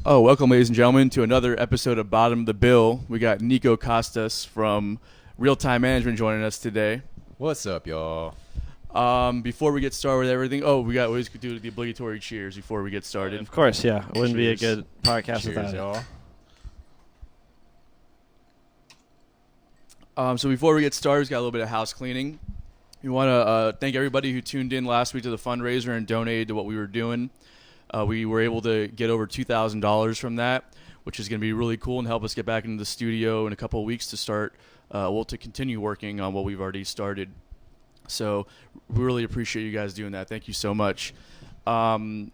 Oh, welcome, ladies and gentlemen, to another episode of Bottom of the Bill. We got Niko Costas from Real Time Management joining us today. What's up, y'all? Before we get started with everything, we always could do the obligatory cheers before we get started. Of course, yeah. It wouldn't be a Cheers. good podcast Cheers, without it. y'all. So before we get started, we've got a little bit of house cleaning. We want to thank everybody who tuned in last week to the fundraiser and donated to what we were doing. We were able to get over $2,000 from that, which is going to be really cool and help us get back into the studio in a couple of weeks to start, to continue working on what we've already started. So we really appreciate you guys doing that. Thank you so much. We want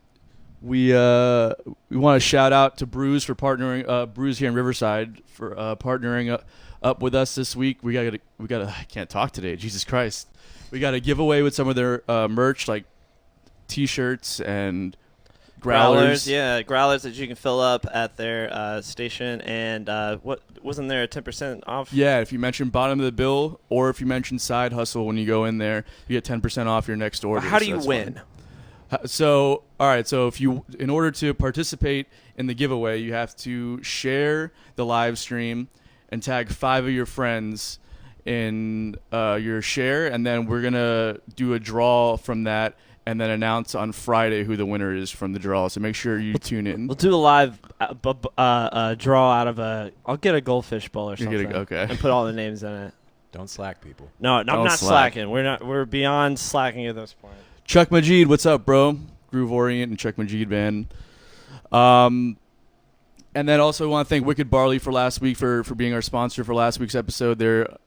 to shout out to Brews for partnering, Brews here in Riverside for partnering up with us this week. We got I can't talk today. Jesus Christ. We got a giveaway with some of their merch, like T-shirts and growlers. Growlers that you can fill up at their station. And what wasn't there a 10% off? Yeah, if you mention Bottom of the Bill or if you mention Side Hustle when you go in there, you get 10% off your next order. How do you win? So, all right. So, in order to participate in the giveaway, you have to share the live stream and tag 5 of your friends in your share, and then we're gonna do a draw from that, and then announce on Friday who the winner is from the draw. So make sure you tune in. We'll do a live draw out of a. I'll get a goldfish bowl or something. Okay. And put all the names in it. Don't slack, people. No, I'm Don't not slack. slacking. We're beyond slacking at this point. Chuck Majid, what's up, bro? Groove Orient and Chuck Majid band. And then also I want to thank Wicked Barley for last week for being our sponsor for last week's episode.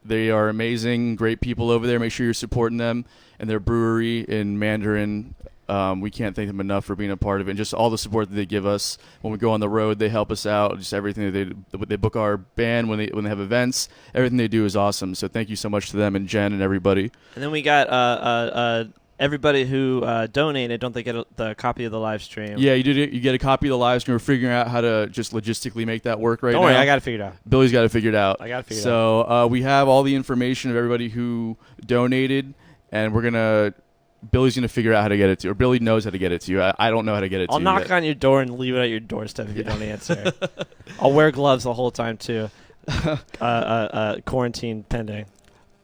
They are amazing, great people over there. Make sure you're supporting them and their brewery in Mandarin. We can't thank them enough for being a part of it. And just all the support that they give us when we go on the road. They help us out. Just everything that they book our band when they have events. Everything they do is awesome. So thank you so much to them and Jen and everybody. And then we got everybody who donated. Don't they get the copy of the live stream? Yeah, you did it. You get a copy of the live stream. We're figuring out how to just logistically make that work right now. Don't worry, I got it figured out. Billy's got it figured out. I got it figured So out. we have all the information of everybody who donated, and Billy's gonna figure out how to get it to you, or Billy knows how to get it to you. I don't know how to get it to you. I'll knock yet. on your door and leave it at your doorstep if you don't answer. I'll wear gloves the whole time too. Quarantine pending.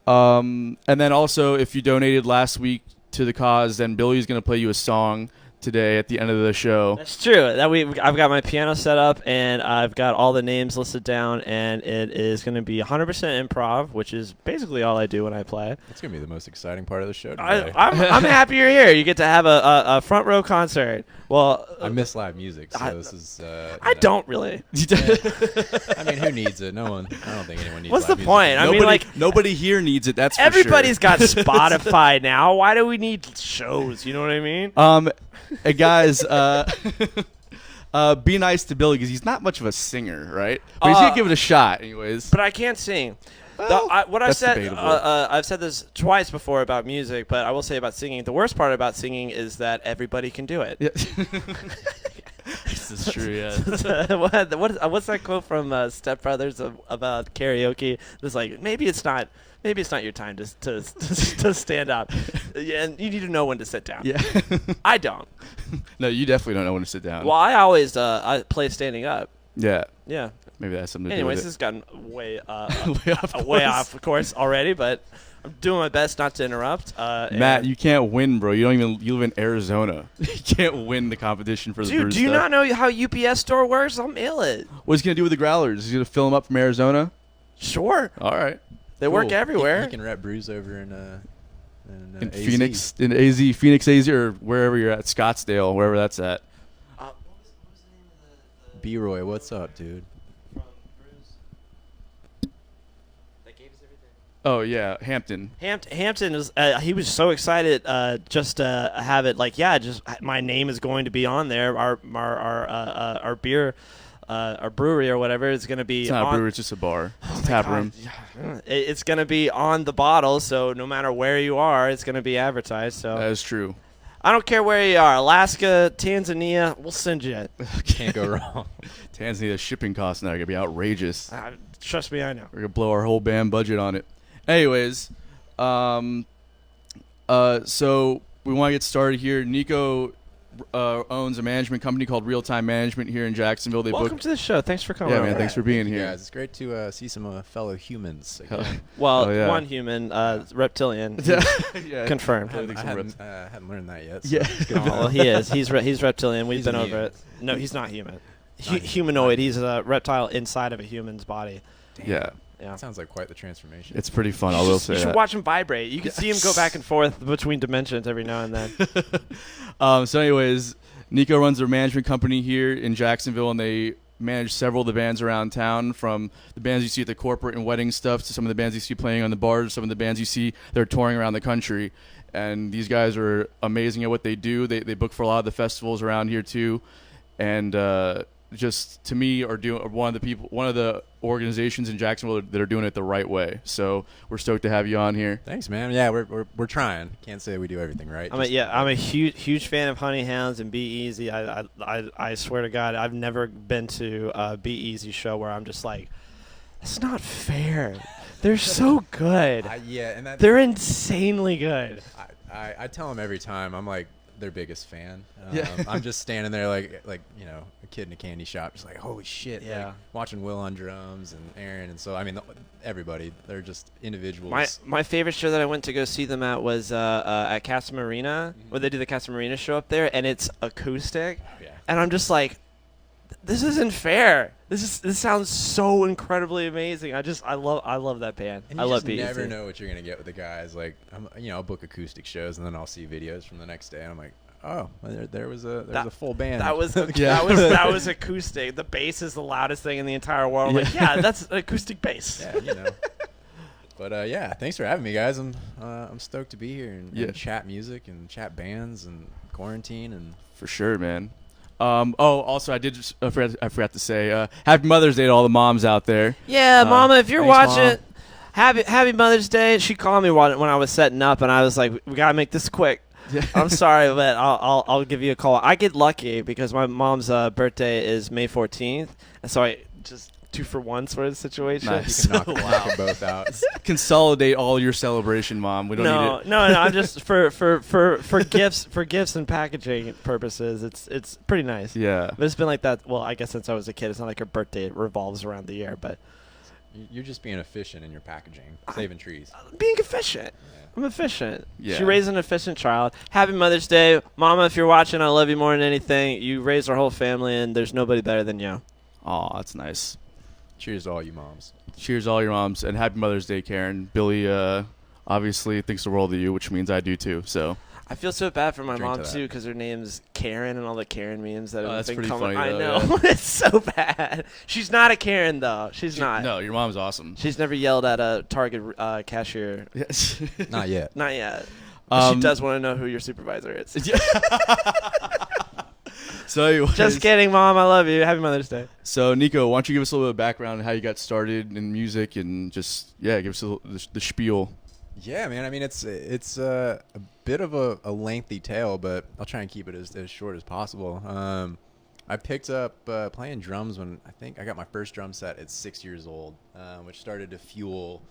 And then also, if you donated last week to the cause, then Billy's gonna play you a song today at the end of the show. That's true. I've got my piano set up and I've got all the names listed down, and it is going to be 100% improv, which is basically all I do when I play. That's going to be the most exciting part of the show today. I'm happy you're here. You get to have a front row concert. Well, I miss live music, so this is... I don't really. I mean, who needs it? No one. I don't think anyone needs What's the live point? music. Nobody here needs it. That's for Everybody's sure. got Spotify now. Why do we need shows? You know what I mean? Hey guys, be nice to Billy because he's not much of a singer, right? But he's gonna give it a shot, anyways. But I can't sing. Well, What I that's said, debatable. I've said this twice before about music, but I will say about singing. The worst part about singing is that everybody can do it. Yeah. This is true. Yeah. What's that quote from Step Brothers about karaoke? It's like maybe it's not your time to stand up, and you need to know when to sit down. Yeah. I don't. No, you definitely don't know when to sit down. Well, I always I play standing up. Yeah. Yeah. Maybe that's something to Anyways, do this with has gotten way way off course already, but I'm doing my best not to interrupt. it. Matt, you can't win, bro. You live in Arizona. You can't win the competition for the dude, Brews do you stuff. not know how UPS store works? I'll mail it. What's he gonna do with the growlers? Is he gonna fill them up from Arizona? Sure. All right. They work Cool. everywhere. You can rep Brews over in In AZ. Phoenix, Phoenix, AZ, or wherever you're at, Scottsdale, wherever that's at. What was the name of the B-Roy, what's up, dude? from Bruce that gave us everything? Oh yeah, Hampton. Hampton was he was so excited just to have it just my name is going to be on there. Our beer. Our brewery or whatever is going to be It's not on. a brewery; it's just a bar, it's a tap room. It's going to be on the bottle, so no matter where you are, it's going to be advertised. So That is true. I don't care where you are, Alaska, Tanzania, we'll send you it. Can't go wrong. Tanzania's shipping costs now are gonna be outrageous. Trust me, I know. We're gonna blow our whole band budget on it. Anyways, so we want to get started here. Niko owns a management company called Real Time Management here in Jacksonville. They Welcome to the show. Thanks for coming. Yeah, over. man. Thanks for being here. Guys, it's great to see some fellow humans again. Well, Oh, yeah. one human, reptilian, yeah. confirmed. I hadn't learned that yet. So Yeah. it's good. Oh, well, he is. He's reptilian. We've He's been a over mutant. it. No, he's not human. Not Humanoid. human. He's a reptile inside of a human's body. Yeah. Yeah. That sounds like quite the transformation. It's pretty fun. I will say You should that. watch him vibrate. You can see him go back and forth between dimensions every now and then. So, anyways, Niko runs a management company here in Jacksonville, and they manage several of the bands around town, from the bands you see at the corporate and wedding stuff to some of the bands you see playing on the bars, some of the bands you see they're touring around the country. And these guys are amazing at what they do. They book for a lot of the festivals around here too, and just to me are one of the organizations in Jacksonville that are doing it the right way. So we're stoked to have you on here. Thanks, man. Yeah, we're trying. Can't say we do everything right. I'm a huge fan of Honey Hounds and Be Easy. I swear to God, I've never been to a Be Easy show where I'm just like, it's not fair. They're so good. and They're insanely good. I tell them every time. I'm like their biggest fan. Yeah. I'm just standing there like a kid in a candy shop, just like, holy shit. Yeah. Like, watching Will on drums and Aaron, and so I mean everybody. They're just individuals. My favorite show that I went to go see them at was at Casa Marina, where they do the Casa Marina show up there, and it's acoustic. Yeah. And I'm just like, this isn't fair. This sounds so incredibly amazing. I love that band. And I you love just Be never Easy. know what you're gonna get with the guys. Like, I'll book acoustic shows, and then I'll see videos from the next day, and I'm like, oh, there was a full band. That was Yeah. that was acoustic. The bass is the loudest thing in the entire world. Like, yeah, that's an acoustic bass. Yeah. But yeah, thanks for having me, guys. I'm stoked to be here and Yeah. chat music and chat bands and quarantine and. For sure, man. Also, I forgot to say, Happy Mother's Day to all the moms out there. Yeah, Mama, if you're thanks, watching, Happy Mother's Day. She called me when I was setting up, and I was like, we gotta make this quick. Yeah. I'm sorry, but I'll give you a call. I get lucky because my mom's birthday is May 14th, and so I just 2-for-1 sort of situation. Nice. You can knock them both out. Consolidate all your celebration, Mom. We don't need it. No. I'm just for gifts and packaging purposes. It's pretty nice. Yeah. But it's been like that. Well, I guess since I was a kid, it's not like her birthday revolves around the year, but You're just being efficient in your packaging, saving trees. being efficient. Yeah. I'm efficient. Yeah. She raised an efficient child. Happy Mother's Day, Mama. If you're watching, I love you more than anything. You raised our whole family, and there's nobody better than you. Aw, that's nice. Cheers to all you moms. Cheers to all your moms, and Happy Mother's Day, Karen. Billy obviously thinks the world of you, which means I do too. So I feel so bad for my Drink mom to that. too because her name's Karen and all the Karen memes that have that's been pretty coming. funny, I though, know it's so bad. She's not a Karen though. She's not. No, your mom's awesome. She's never yelled at a Target cashier. Yes. Not yet. Not yet. But she Um, does want to know who your supervisor is. So, anyways, Just kidding, Mom. I love you. Happy Mother's Day. So, Niko, why don't you give us a little bit of background on how you got started in music, and just give us the spiel. Yeah, man. I mean, it's a bit of a lengthy tale, but I'll try and keep it as short as possible. I picked up playing drums when I think I got my first drum set at 6 years old, which started to fuel,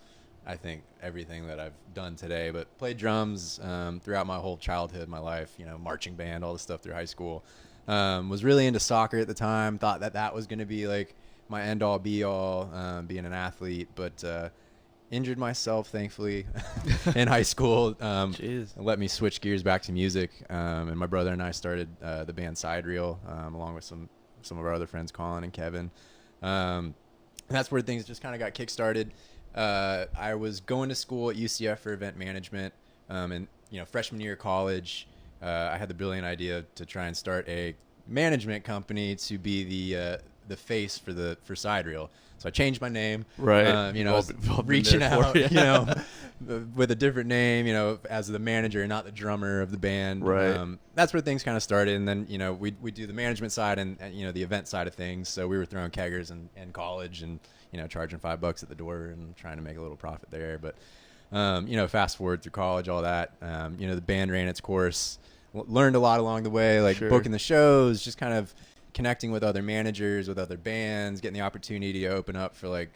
I think, everything that I've done today. But played drums throughout my whole childhood, my life, marching band, all the stuff through high school. Was really into soccer at the time, thought that was going to be like my end all be all, being an athlete, but injured myself, thankfully, in high school. Jeez. Let me switch gears back to music, and my brother and I started the band Side Reel, along with some of our other friends, Colin and Kevin. And that's where things just kind of got kickstarted. I was going to school at UCF for event management, and freshman year of college, I had the brilliant idea to try and start a management company to be the face for Side Reel. So I changed my name, Right. I was reaching out, with a different name, as the manager, not the drummer of the band. Right. That's where things kind of started. And then, we do the management side and the event side of things. So we were throwing keggers in college and, charging $5 at the door and trying to make a little profit there. But, fast forward through college, all that, the band ran its course, learned a lot along the way, like Sure. booking the shows, just kind of connecting with other managers, with other bands, getting the opportunity to open up for like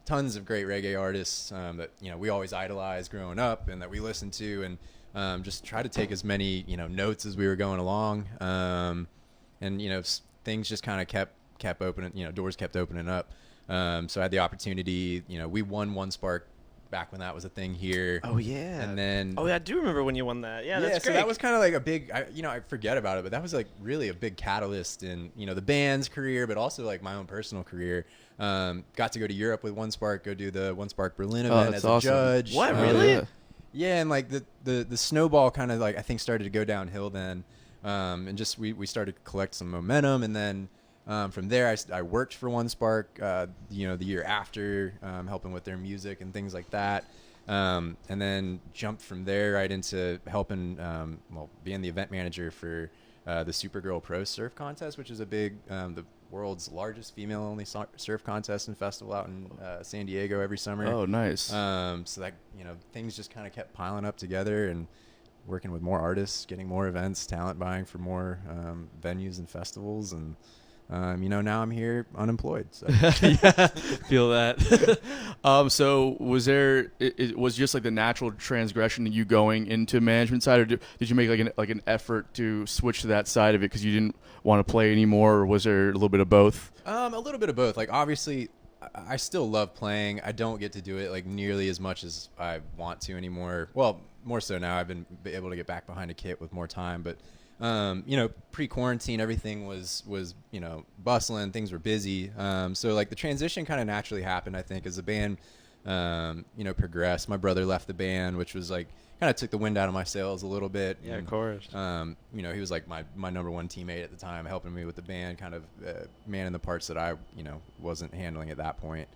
tons of great reggae artists that we always idolized growing up and that we listened to, and just try to take as many, notes as we were going along. And, things just kind of kept opening, doors kept opening up. So I had the opportunity, we won One Spark back when that was a thing here. Oh yeah. And then I do remember when you won that. Yeah, that's so great. that was kind of like a big, I forget about it, but that was like really a big catalyst in, the band's career, but also like my own personal career. Got to go to Europe with One Spark, go do the One Spark Berlin event as a judge. What, really? Yeah, and like the snowball kind of like I think started to go downhill then, and just we started to collect some momentum, and then from there I worked for One Spark, the year after, helping with their music and things like that, and then jumped from there right into helping, being the event manager for the Supergirl Pro Surf Contest, which is a big, the world's largest female-only surf contest and festival out in San Diego every summer. Oh, nice. So that, things just kind of kept piling up together, and working with more artists, getting more events, talent buying for more venues and festivals, and now I'm here unemployed. So. Yeah, feel that. So was there? It was just like the natural transgression of you going into management side, or did you make like an effort to switch to that side of it because you didn't want to play anymore, or was there a little bit of both? A little bit of both. Like obviously, I still love playing. I don't get to do it like nearly as much as I want to anymore. Well, more so now. I've been able to get back behind a kit with more time, but. Pre-quarantine, everything was bustling. Things were busy. So like the transition kind of naturally happened, I think, as the band, progressed. My brother left the band, which was like kind of took the wind out of my sails a little bit. Yeah, and, of course. He was like my number one teammate at the time, helping me with the band, kind of manning the parts that I, wasn't handling at that point.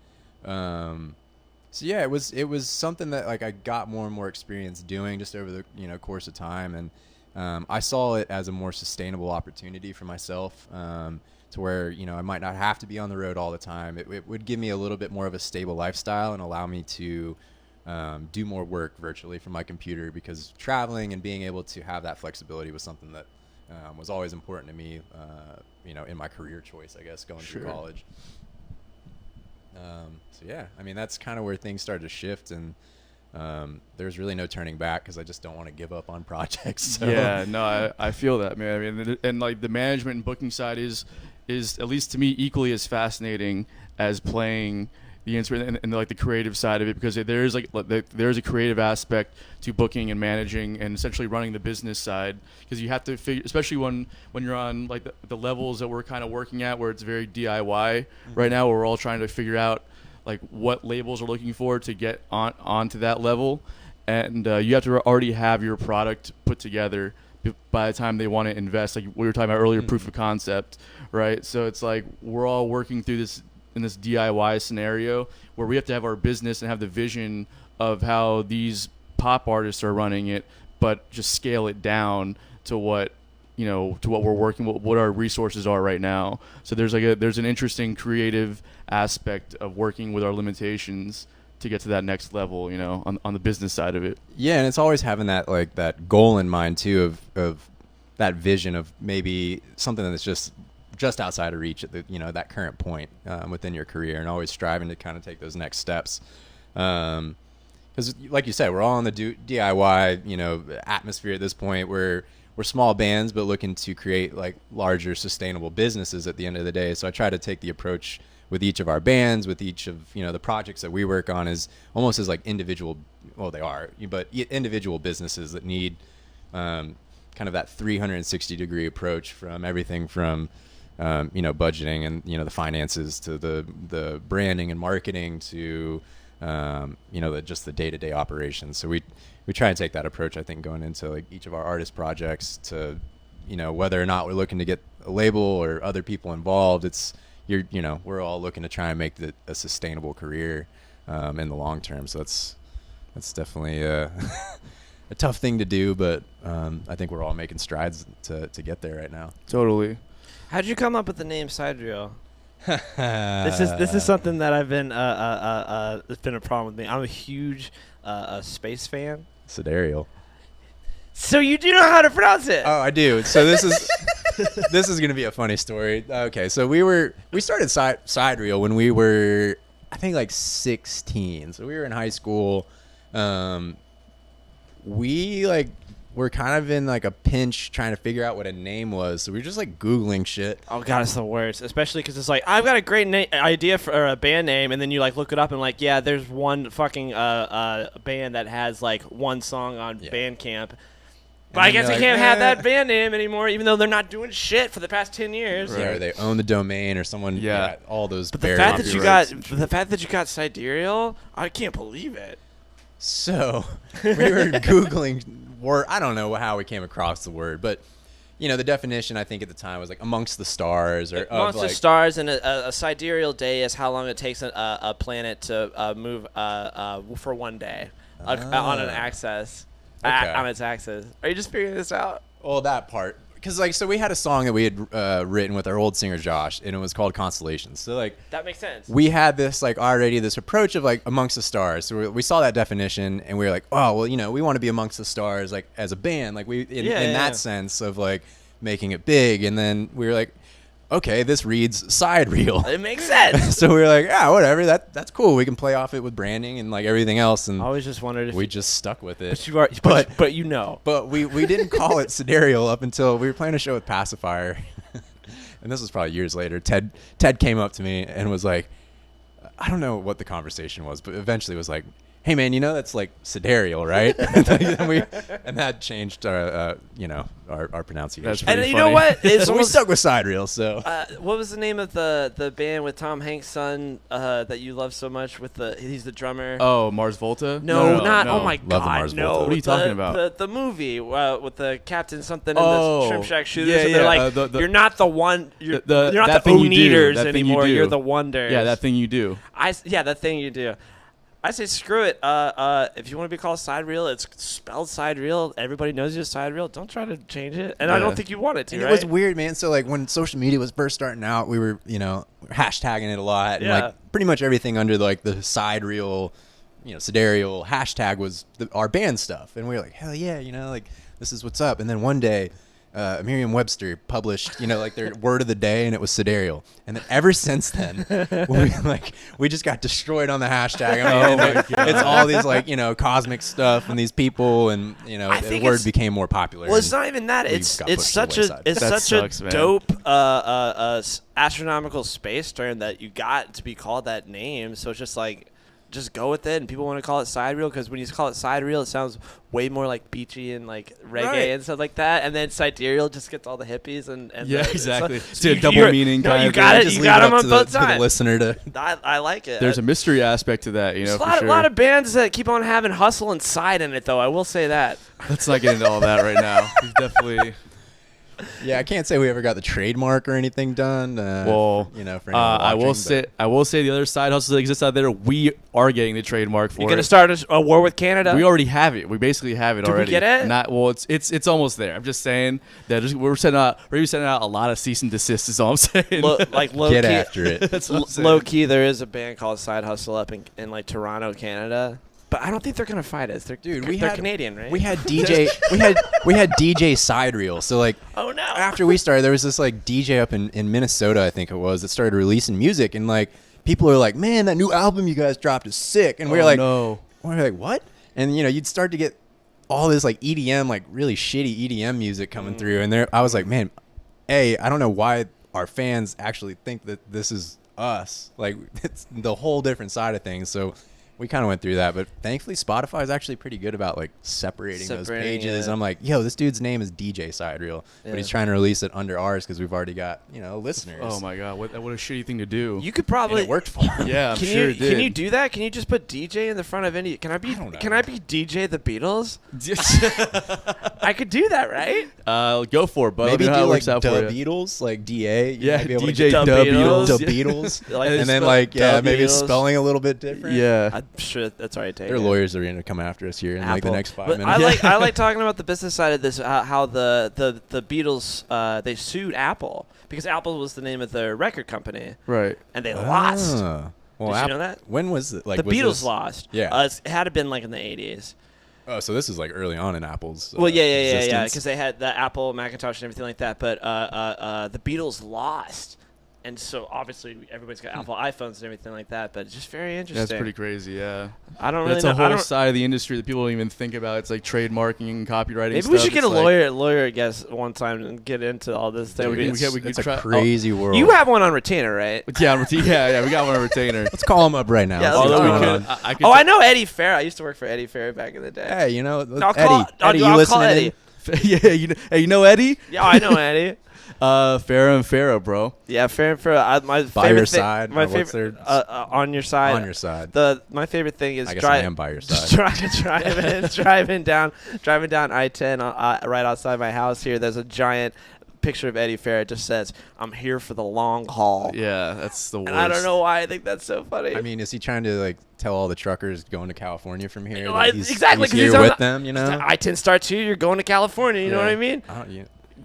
So yeah, it was something that like I got more and more experience doing just over the, course of time. And, I saw it as a more sustainable opportunity for myself, to where, I might not have to be on the road all the time. It would give me a little bit more of a stable lifestyle and allow me to do more work virtually from my computer, because traveling and being able to have that flexibility was something that was always important to me, in my career choice, I guess, going through college. So yeah, I mean, that's kind of where things started to shift, and there's really no turning back because I just don't want to give up on projects. So. Yeah, no, I feel that, man. I mean, and like the management and booking side is at least to me equally as fascinating as playing the instrument and like the creative side of it, because there's a creative aspect to booking and managing and essentially running the business side, because you have to figure, especially when you're on like the levels that we're kind of working at, where it's very DIY right now, where we're all trying to figure out like what labels are looking for to get onto that level, and you have to already have your product put together by the time they want to invest, like we were talking about earlier, proof of concept, right? So it's like we're all working through this in this DIY scenario where we have to have our business and have the vision of how these pop artists are running it, but just scale it down to what we're working, what our resources are right now. So there's an interesting creative aspect of working with our limitations to get to that next level, on the business side of it. Yeah, and it's always having that goal in mind too, of that vision of maybe something that's just outside of reach at the that current point within your career, and always striving to kind of take those next steps. Because like you said, we're all in the DIY atmosphere at this point. We're small bands, but looking to create like larger sustainable businesses at the end of the day. So I try to take the approach with each of our bands, with each of the projects that we work on, is almost as like individual. Well, they are, but individual businesses that need kind of that 360-degree approach, from everything from budgeting and the finances to the branding and marketing to just the day-to-day operations. So we try and take that approach, I think, going into like each of our artist projects, to whether or not we're looking to get a label or other people involved. It's we're all looking to try and make a sustainable career in the long term. So that's definitely a tough thing to do, but I think we're all making strides to get there right now. Totally. How'd you come up with the name Side Reel? This is something that I've been it's been a problem with me. I'm a huge space fan. Sidereal. So you do know how to pronounce it? Oh, I do. So this is going to be a funny story. Okay, so we started Side Reel when we were, I think, like 16. So we were in high school. We like we're kind of in like a pinch trying to figure out what a name was. So we were just like Googling shit. Oh god, it's the worst. Especially because it's like I've got a great idea for a band name, and then you like look it up and like there's one fucking band that has like one song on Bandcamp. But I guess they can't have that band name anymore, even though they're not doing shit for the past 10 years. Right. Yeah, or they own the domain, or someone. Yeah, all those. But the fact that you got Sidereal, I can't believe it. So we were Googling word. I don't know how we came across the word, but the definition I think at the time was like amongst the stars, or amongst the stars. And a sidereal day is how long it takes a planet to move for one day on an axis. Okay. On its axis. Are you just figuring this out? Well, that part. Because, so we had a song that we had written with our old singer, Josh, and it was called Constellations. So, that makes sense. We had this, already this approach of, amongst the stars. So we saw that definition, and we were like, oh, well, we want to be amongst the stars, as a band. In that sense of, making it big. And then we were like, okay, this reads Sidereal. It makes sense. So we were like, yeah, whatever. That's cool. We can play off it with branding and everything else. And I always just wondered if we just stuck with it. But we didn't call it Sidereal up until we were playing a show with Pacifier, and this was probably years later. Ted came up to me and was like, I don't know what the conversation was, but eventually was like, hey man, that's Sidereal, right? and that changed our pronunciation. And you know what? So we stuck with Sidereal. So what was the name of the band with Tom Hanks' son that you love so much? He's the drummer. Oh, Mars Volta? No. Oh my Love the god, Mars no! Volta. What are you talking about? The movie with the Captain something and the Shrimp Shack Shooters. And they're like, you're not the one. You're not the Oneaters anymore. You're the Wonders. Yeah, that thing you do. That thing you do. I say screw it. If you want to be called Sidereal, it's spelled Sidereal. Everybody knows you're Sidereal. Don't try to change it. And I don't think you want it to. And right? It was weird, man. So when social media was first starting out, we were hashtagging it a lot, and pretty much everything under the Sidereal, Sidereal hashtag was our band stuff, and we were like, hell yeah, this is what's up. And then one day, Merriam-Webster published, their word of the day, and it was Sidereal. And then ever since then, we just got destroyed on the hashtag. I mean, it's all these cosmic stuff and these people, and the word became more popular. Well, it's not even that. It's such a dope astronomical space term that you got to be called that name. So it's just just go with it, and people want to call it Sidereal because when you call it Sidereal, it sounds way more beachy and reggae and stuff like that. And then Sidereal just gets all the hippies and exactly. So it's a double meaning. No, you got it. You got them on both sides. To the listener I like it. There's a mystery aspect to that, There's a lot of bands that keep on having hustle and side in it, though. I will say that. Let's not get into all that right now. He's definitely. Yeah, I can't say we ever got the trademark or anything done. For I will say the other side hustles that exist out there, we are getting the trademark for it. You're gonna start a war with Canada? We already have it. We basically have it already. Did we get it? Not well. It's almost there. I'm just saying that we're sending out a lot of cease and desist. Is all I'm saying. Low get key, after it. Low key, there is a band called Side Hustle up in Toronto, Canada. But I don't think they're gonna fight us. They're Canadian, right? We had DJ. we had DJ Sidereal. So oh no! After we started, there was this DJ up in Minnesota, I think it was, that started releasing music, and people are like, man, that new album you guys dropped is sick, and we're like, no. We're like, what? And you'd start to get all this EDM, really shitty EDM music coming through, and I was like, man, I don't know why our fans actually think that this is us. It's the whole different side of things. So we kind of went through that, but thankfully Spotify is actually pretty good about separating those pages. And I'm like, yo, this dude's name is DJ Sidereal, but he's trying to release it under ours because we've already got listeners. Oh my god, what a shitty thing to do. You could probably and it worked for him. Yeah, I'm sure it did. Can you do that? Can you just put DJ in the front of any? Can I be DJ the Beatles? I could do that, right? Go for it, bud. Maybe do the Beatles, DA. Yeah, DJ the Beatles. The Beatles. And then maybe spelling a little bit different. Yeah. I'm sure that's already taken. Their lawyers are going to come after us here in the next 5 minutes. I like talking about the business side of this. How the Beatles they sued Apple because Apple was the name of their record company, right? And they lost. Well, did you know that? When was it? The Beatles lost. Yeah, it had to been in the 80s. Oh, so this is early on in Apple's. Yeah, because they had the Apple Macintosh and everything like that. But the Beatles lost, And so obviously everybody's got Apple iPhones and everything like that, but it's just very interesting. That's pretty crazy, yeah. I don't really That's know. a whole side of the industry that people don't even think about. It's like trademarking and copywriting. Maybe stuff. we should get It's a lawyer, I guess, one time and get into all this thing. It's a crazy world. You have one on retainer, right? Yeah, we got one on retainer. Let's call him up right now. Yeah, Let's see although what's we going could- on. I know Eddie Fair. I used to work for Eddie Fair back in the day. Hey, you know, I'll call Eddie, you I'll listening call Eddie. in? Yeah, you know Eddie? Yeah, I know Eddie. Farrah and Farrah, bro. Yeah, Fair and Fair. My By favorite your thing, side, my or what's favorite their- on your side. On your side. My favorite thing is I guess I am by your side. driving down I-10 right outside my house here. There's a giant picture of Eddie Fair. It just says, "I'm here for the long haul." Yeah, that's the worst. And I don't know why I think that's so funny. I mean, is he trying to like tell all the truckers going to California from here? No, that he's exactly, 'cause here he's on with the- them. You know, I-10 starts here. You're going to California. You know what I mean?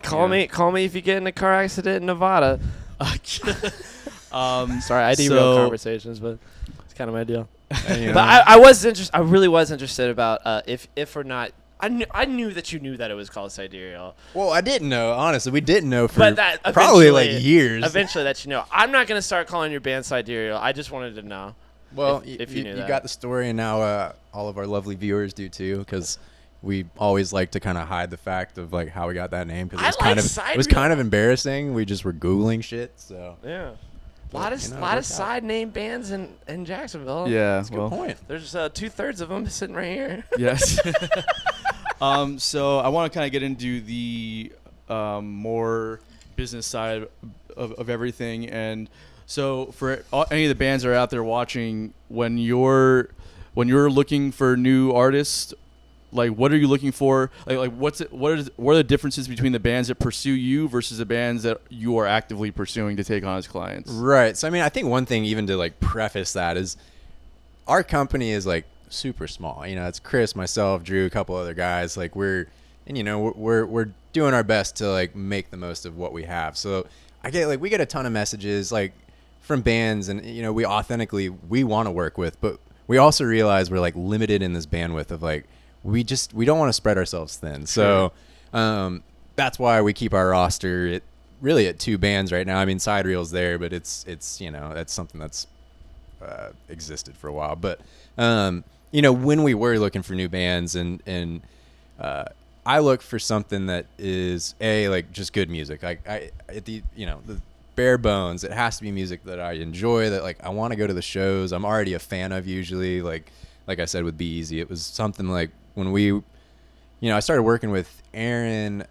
Call me if you get in a car accident in Nevada. Sorry, I derail conversations, but it's kind of my deal. But I was interested. I really was interested about if or not. I knew that you knew that it was called Sidereal. Well, I didn't know. Honestly, we didn't know for But that probably like years. Eventually, that you know. I'm not gonna start calling your band Sidereal. I just wanted to know. Well, if you knew that. got the story, and now all of our lovely viewers do too, because we always like to kind of hide the fact of like how we got that name, because it was kind of embarrassing. We just were googling shit, so yeah. A lot of side name bands in Jacksonville. Yeah, that's a good point. There's 2/3 of them sitting right here. Yes. So I want to kind of get into the more business side of everything. And so for any of the bands that are out there watching, when you're looking for new artists, like what are you looking for? Like what are the differences between the bands that pursue you versus the bands that you are actively pursuing to take on as clients? Right. So I mean, I think one thing even to like preface that is our company is like super small. You know, it's Chris, myself, Drew, a couple other guys. Like we're doing our best to like make the most of what we have. So we get a ton of messages like from bands, and you know, we want to work with, but we also realize we're like limited in this bandwidth of like we don't want to spread ourselves thin. So that's why we keep our roster at 2 bands right now. I mean, Sidereal's there, but it's you know, that's something that's existed for a while. But you know, when we were looking for new bands, and I look for something that is like just good music. Like the bare bones, it has to be music that I enjoy, that like I want to go to the shows. I'm already a fan of usually. Like I said with Be Easy, it was something like when I started working with Aaron,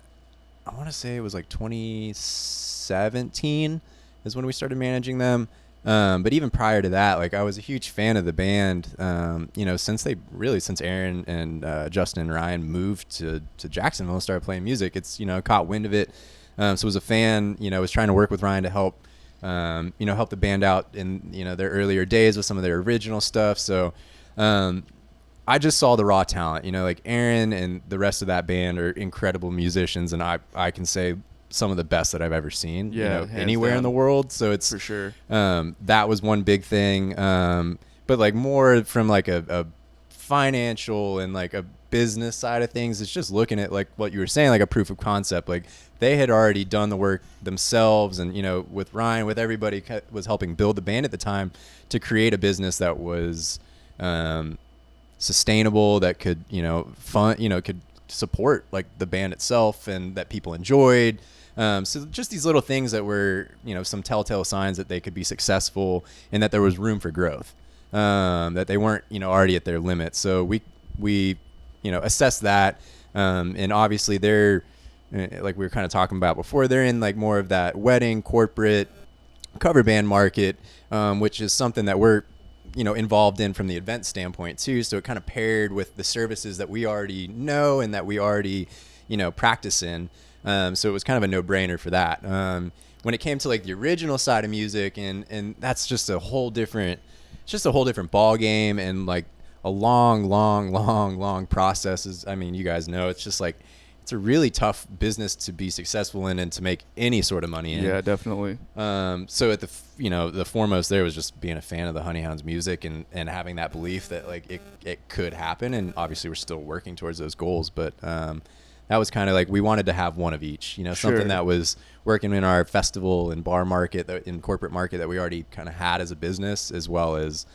I want to say it was like 2017 is when we started managing them. But even prior to that, like I was a huge fan of the band, you know, since Aaron and Justin and Ryan moved to Jacksonville and started playing music. It's, you know, caught wind of it. So was a fan, you know, was trying to work with Ryan to help the band out in, you know, their earlier days with some of their original stuff. So I just saw the raw talent, you know, like Aaron and the rest of that band are incredible musicians, and I can say some of the best that I've ever seen, you know, anywhere down in the world. So it's for sure. That was one big thing. But like more from like a financial and like a business side of things, it's just looking at like what you were saying, like a proof of concept. Like they had already done the work themselves, and, you know, with Ryan, with everybody was helping build the band at the time to create a business that was sustainable, that could, you know, could support like the band itself, and that people enjoyed. So just these little things that were, you know, some telltale signs that they could be successful and that there was room for growth, that they weren't, you know, already at their limit. So we you know, assess that. And obviously they're, like we were kind of talking about before, they're in like more of that wedding, corporate, cover band market, which is something that we're, you know, involved in from the event standpoint too. So it kind of paired with the services that we already know and that we already, you know, practice in. So it was kind of a no-brainer for that. When it came to like the original side of music, and that's just a whole different ball game, and like a long process. I mean, you guys know, it's just like, it's a really tough business to be successful in and to make any sort of money in. Yeah, definitely. So at the foremost there was just being a fan of the Honeyhounds music, and having that belief that like it could happen. And obviously we're still working towards those goals, but, that was kind of like we wanted to have one of each, you know, Sure. something that was working in our festival and bar market, in corporate market that we already kind of had as a business, as well as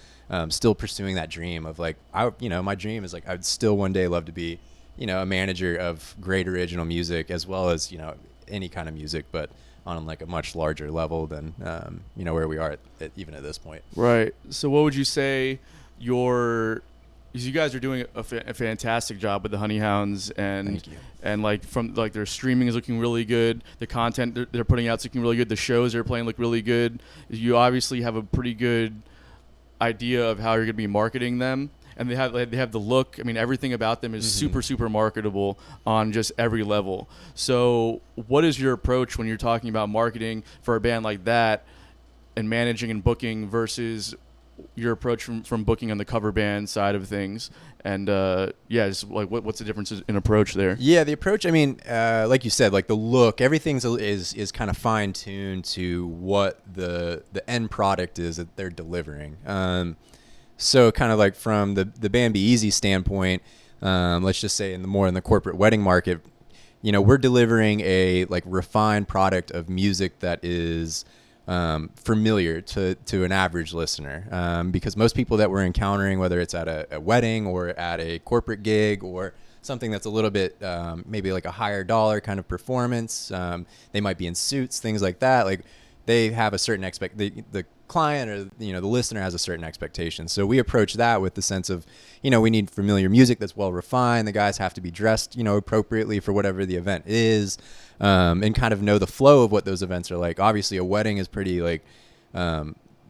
still pursuing that dream of like, my dream is like, I'd still one day love to be, a manager of great original music, as well as, any kind of music, but on like a much larger level than, where we are even at this point. Right. So what would you say because you guys are doing a fantastic job with the Honey Hounds, Thank you. and like from like their streaming is looking really good. The content they're putting out is looking really good. The shows they're playing look really good. You obviously have a pretty good idea of how you're going to be marketing them, and they have the look. I mean, everything about them is super marketable on just every level. So what is your approach when you're talking about marketing for a band like that and managing and booking versus your approach from booking on the cover band side of things? And just like what's the difference in approach there? Yeah, the approach, I mean, like you said, like the look, everything's is kind of fine tuned to what the end product is that they're delivering. So kind of like from the Band Be Easy standpoint, let's just say in the corporate wedding market, we're delivering a like refined product of music that is familiar to an average listener, because most people that we're encountering, whether it's at a wedding or at a corporate gig or something that's a little bit maybe like a higher dollar kind of performance, they might be in suits, things like that. Like they have a certain the client or the listener has a certain expectation. So we approach that with the sense of we need familiar music that's well refined. The guys have to be dressed appropriately for whatever the event is, and kind of know the flow of what those events are like. Obviously a wedding is pretty like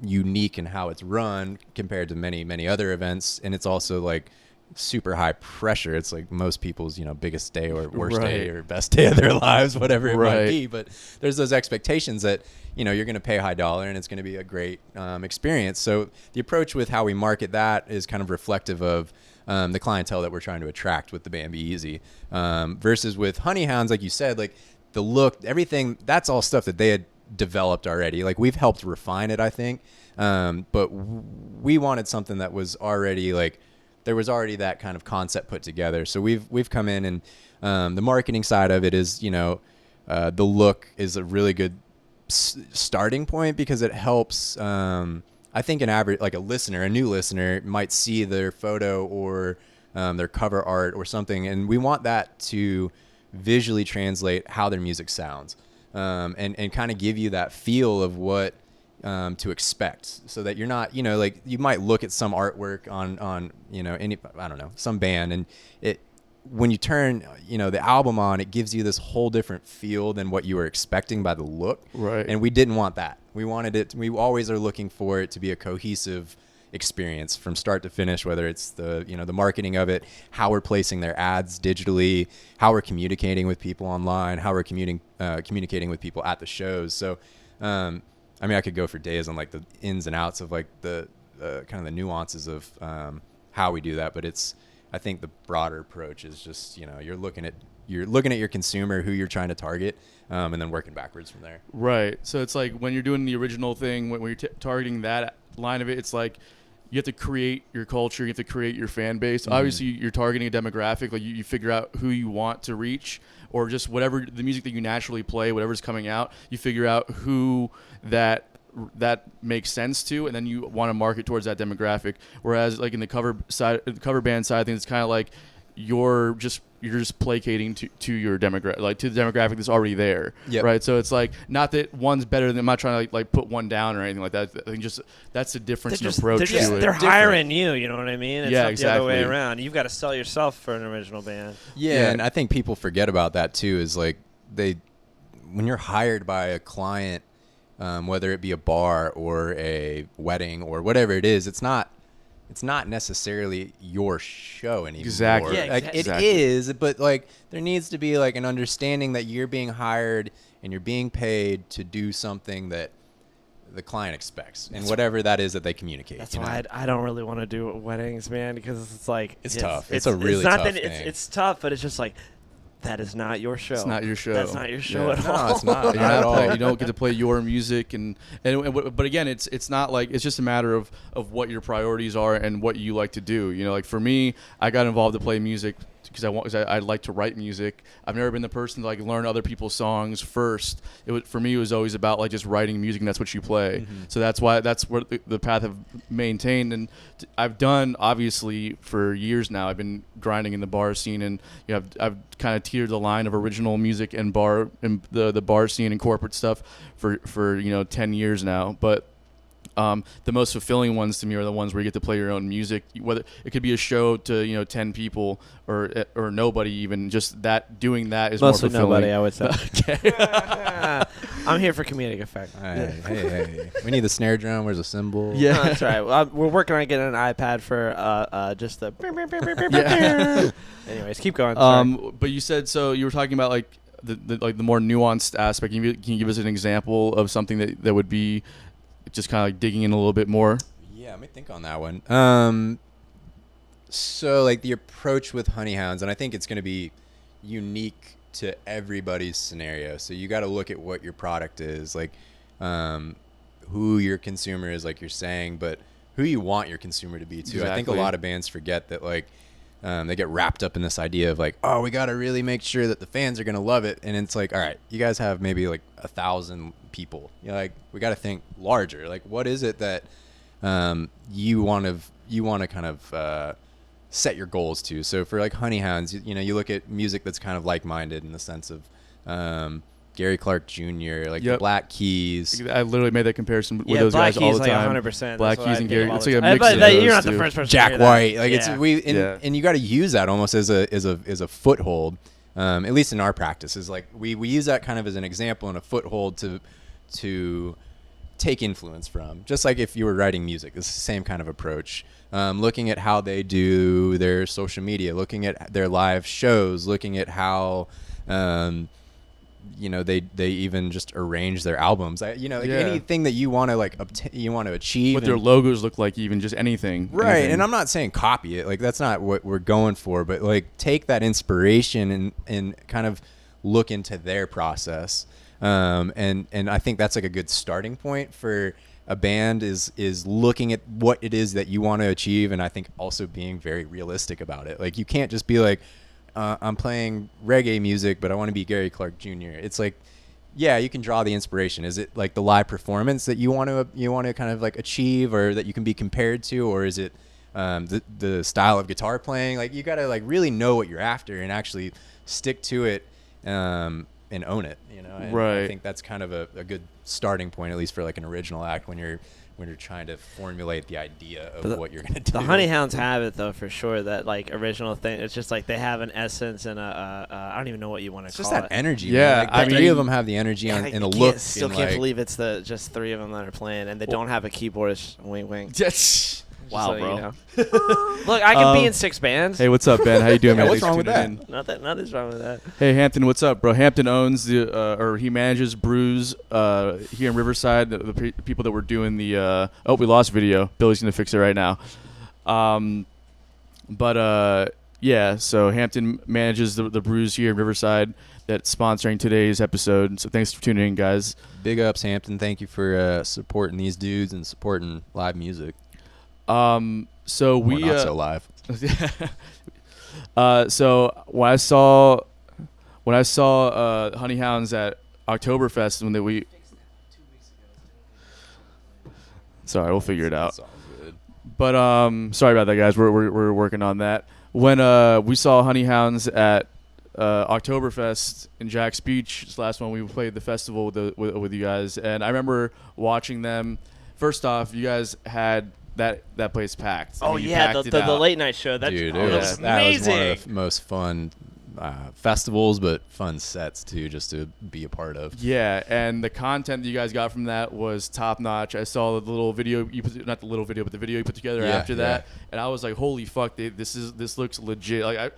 unique in how it's run compared to many other events, and it's also like super high pressure. It's like most people's biggest day or worst day or best day of their lives, whatever it might be. But there's those expectations that you're going to pay high dollar and it's going to be a great experience. So the approach with how we market that is kind of reflective of the clientele that we're trying to attract with the Band Be Easy, versus with Honey Hounds, like you said, like the look, everything, that's all stuff that they had developed already. Like we've helped refine it, I think, but we wanted something that was already like, there was already that kind of concept put together. So we've come in and the marketing side of it is, the look is a really good starting point because it helps. I think an average, like a new listener might see their photo or their cover art or something, and we want that to visually translate how their music sounds, and kind of give you that feel of what to expect, so that you're not, like you might look at some artwork on any, I don't know, some band, and when you turn the album on, it gives you this whole different feel than what you were expecting by the look. Right. And we didn't want that. We wanted it. We always are looking for it to be a cohesive experience from start to finish, whether it's the marketing of it, how we're placing their ads digitally, how we're communicating with people online, how we're communicating with people at the shows. So I mean, I could go for days on like the ins and outs of like the kind of the nuances of how we do that, but I think the broader approach is just you're looking at your consumer, who you're trying to target, and then working backwards from there. Right. So it's like when you're doing the original thing, when you're targeting that line of it, it's like you have to create your culture, you have to create your fan base. Mm-hmm. Obviously, you're targeting a demographic. Like you figure out who you want to reach, or just whatever the music that you naturally play, whatever's coming out, you figure out who that makes sense to, and then you want to market towards that demographic. Whereas like in the cover band side of things, it's kind of like you're just placating to your demographic, like to the demographic that's already there. Yep. Right. So it's like, not that one's better than, I'm not trying to like put one down or anything like that. I think just that's the difference in approach. They're hiring you. You know what I mean? It's not exactly. the other way around. You've got to sell yourself for an original band. Yeah, and I think people forget about that too. Is like when you're hired by a client, whether it be a bar or a wedding or whatever it is, it's not necessarily your show anymore. Exactly. Yeah, like exactly. It is, but like there needs to be like an understanding that you're being hired and you're being paid to do something that the client expects, and whatever that is that they communicate. That's why I don't really want to do weddings, man, because it's like it's tough. It's a really tough thing. It's tough, but it's just like, that is not your show. It's not your show. That's not your show at all. No, it's not. Not at all. You don't get to play your music, but again, it's not like, it's just a matter of what your priorities are and what you like to do. Like for me, I got involved to play music because I like to write music. I've never been the person to like learn other people's songs first. For me, it was always about like just writing music, and that's what you play. Mm-hmm. So that's what the path I've maintained, and I've done obviously for years now. I've been grinding in the bar scene, and I've kind of tiered the line of original music and bar and the bar scene and corporate stuff for 10 years now, but. The most fulfilling ones to me are the ones where you get to play your own music. Whether it could be a show to 10 people or nobody, even just doing that is Mostly more fulfilling. nobody, I would say. Okay. I'm here for comedic effect. Hey. We need the snare drum. Where's the cymbal? Yeah. No, that's right. We're working on getting an iPad for just the. Anyways, keep going. Sorry. But you said so. You were talking about like the more nuanced aspect. Can you give us an example of something that would be just kind of like digging in a little bit more? Yeah, let me think on that one. So like the approach with honey hounds, and I think it's going to be unique to everybody's scenario. So you got to look at what your product is, like who your consumer is, like you're saying, but who you want your consumer to be too. Exactly. I think a lot of bands forget that, like they get wrapped up in this idea of like, oh, we got to really make sure that the fans are going to love it. And it's like, all right, you guys have maybe like 1,000 people. Like we got to think larger. Like what is it that you want to kind of set your goals to? So for like honey hounds, you look at music that's kind of like-minded in the sense of Gary Clark Jr., like the Black Keys. I literally made that comparison with those guys all the time. Like 100%. Black Keys and Gary. It's like a But mix of those you're not the two. first person. Jack to hear White. that. Like Yeah. and you got to use that almost as a foothold. At least in our practices, like we use that kind of as an example and a foothold to take influence from. Just like if you were writing music, it's the same kind of approach. Looking at how they do their social media, looking at their live shows, looking at how they even just arrange their albums. Anything that you want to you want to achieve. What their logos look like, even just anything. Right, anything. and I'm not saying copy it. Like that's not what we're going for. But like take that inspiration and kind of look into their process. And I think that's like a good starting point for a band is looking at what it is that you want to achieve, and I think also being very realistic about it. Like you can't just be like, I'm playing reggae music, but I want to be Gary Clark Jr. It's like, yeah, you can draw the inspiration. Is it like the live performance that you want to kind of like achieve, or that you can be compared to, or is it the style of guitar playing? Like you got to like really know what you're after and actually stick to it and own it. And right. I think that's kind of a good starting point, at least for like an original act when you're trying to formulate the idea of what you're going to do. The honey hounds have it though, for sure. That like original thing. It's just like they have an essence and I don't even know what you want to call it. It's just that energy. Yeah, man. Like, three of them have the energy and the look. Still can't believe it's just three of them that are playing, and they don't have a keyboardist. Wing wing. Yes. Wow, so, bro. Look, I can be in 6 bands. Hey, what's up, Ben? How you doing, man? What's Thanks wrong for with tuning that? in. Nothing's wrong with that. Hey, Hampton, what's up, bro? Hampton owns he manages brews here in Riverside. The people that were doing the we lost video. Billy's gonna fix it right now. Yeah. So Hampton manages the brews here in Riverside that's sponsoring today's episode. So thanks for tuning in, guys. Big ups, Hampton. Thank you for supporting these dudes and supporting live music. So we not so live. So when I saw Honey Hounds at Oktoberfest when we sorry, we'll figure it out. It's all good. But sorry about that, guys. We're working on that. When we saw Honey Hounds at Oktoberfest in Jack's Beach, this last one we played the festival with you guys, and I remember watching them. First off, you guys had that place packed. Oh yeah, the late night show. That Dude, was that amazing. was one of the most fun festivals, but fun sets too, just to be a part of. Yeah, and the content that you guys got from that was top notch. I saw the little video not the little video, but the video you put together after that, and I was like, holy fuck, this looks legit. Like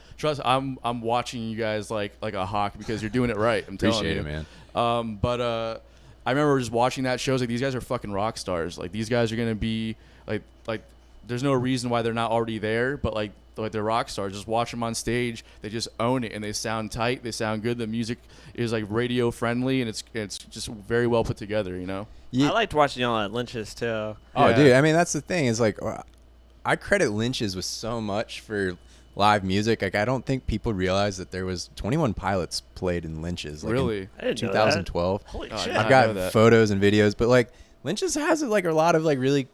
I'm watching you guys like a hawk because you're doing it right. I'm telling you. Appreciate it, man. But I remember just watching that show. I was like, these guys are fucking rock stars. Like these guys are gonna be like there's no reason why they're not already there, but like they're rock stars. Just watch them on stage. They just own it, and they sound tight. They sound good. The music is like radio friendly, and it's just very well put together. I liked watching y'all at Lynch's too. Oh, Yeah. dude. I mean, that's the thing is like, I credit Lynch's with so much for live music. Like I don't think people realize that there was 21 Pilots played in Lynch's. Like Really? I didn't know 2012. Holy Oh, shit! I I've know got that. photos and videos, but like Lynch's has like a lot of like really,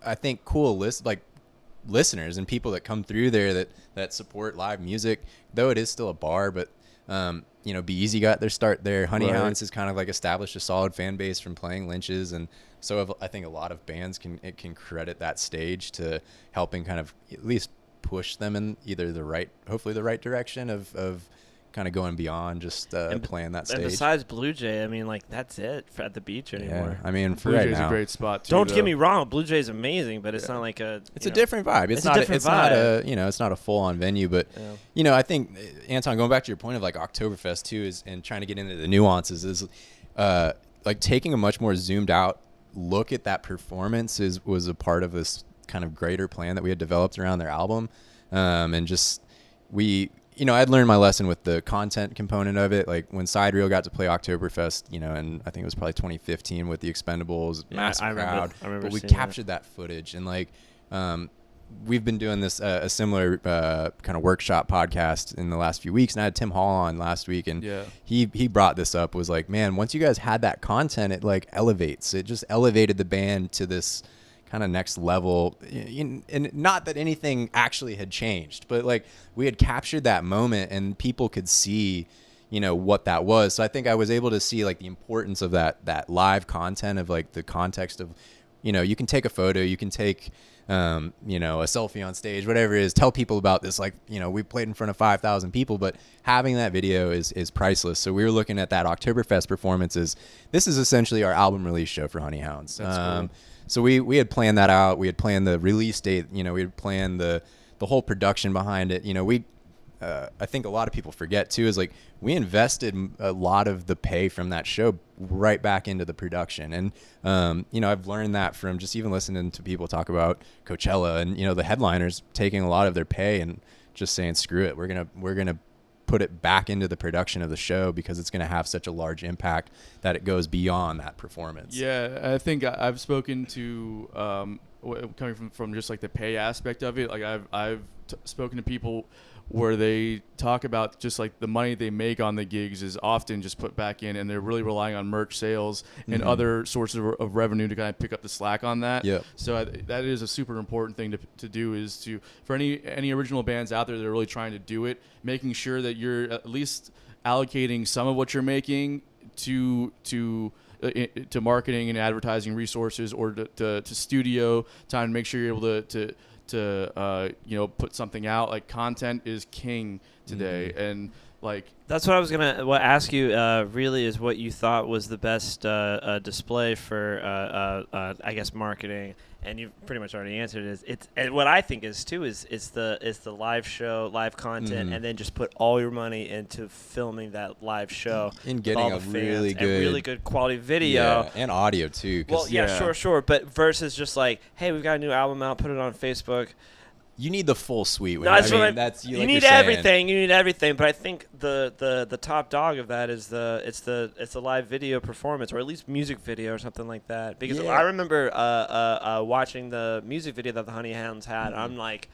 I think, cool listeners and people that come through there that support live music. Though it is still a bar, but Be Easy got their start there. Honey Right. Hounds has kind of like established a solid fan base from playing Lynch's, and so I think a lot of bands can credit that stage to helping kind of at least push them in either hopefully the right direction of kind of going beyond just playing that stage. And besides Blue Jay, I mean, like that's it at the beach anymore. Yeah, I mean, for Blue right Jay's now, a great spot too. Don't though. get me wrong, Blue Jay's amazing, but it's not like a. it's a different vibe. It's a different It's not vibe. it's not a full on venue, but Yeah. I think Anton, going back to your point of like Oktoberfest too, and trying to get into the nuances is like taking a much more zoomed out look at that performance was a part of this kind of greater plan that we had developed around their album, and just I'd learned my lesson with the content component of it. Like when Side Reel got to play Oktoberfest, and I think it was probably 2015 with the Expendables, massive crowd. I remember but we seeing captured that footage, and like we've been doing this a similar kind of workshop podcast in the last few weeks, and I had Tim Hall on last week, and he brought this up, was like, man, once you guys had that content, it like elevates. It just elevated the band to this kind of next level, and not that anything actually had changed, but like we had captured that moment and people could see what that was. So I think I was able to see like the importance of that live content, of like the context of you can take a photo, you can take a selfie on stage, whatever it is, tell people about this, like we played in front of 5,000 people, but having that video is priceless. So we were looking at that Oktoberfest performance as this is essentially our album release show for Honey Hounds. That's cool. So we had planned that out. We had planned the release date. We had planned the whole production behind it. I think a lot of people forget too, is like we invested a lot of the pay from that show right back into the production. And, I've learned that from just even listening to people talk about Coachella and, the headliners taking a lot of their pay and just saying, screw it. We're going to put it back into the production of the show because it's going to have such a large impact that it goes beyond that performance. Yeah, I think I've spoken to coming from just like the pay aspect of it. Like I've spoken to people where they talk about just like the money they make on the gigs is often just put back in, and they're really relying on merch sales and other sources of revenue to kind of pick up the slack on that. Yeah. So that is a super important thing to do, is to, for any original bands out there that are really trying to do it, making sure that you're at least allocating some of what you're making to marketing and advertising resources, or to studio time, to make sure you're able to put something out. Like content is king today, and like that's what I was gonna ask you. Really, is what you thought was the best display for I guess marketing, and you've pretty much already answered it. It's and what I think is too is the live show, live content, and then just put all your money into filming that live show In with getting all a the really fans, and really good quality video. Yeah, and audio too. 'Cause Well, yeah, sure, but versus just like, hey, we've got a new album out, put it on Facebook. you need the full suite. No, that's what you need you're saying. everything. You need everything. But I think the top dog of that is the live video performance, or at least music video or something like that. Because I remember watching the music video that the Honey Hounds had. Mm-hmm. I'm like,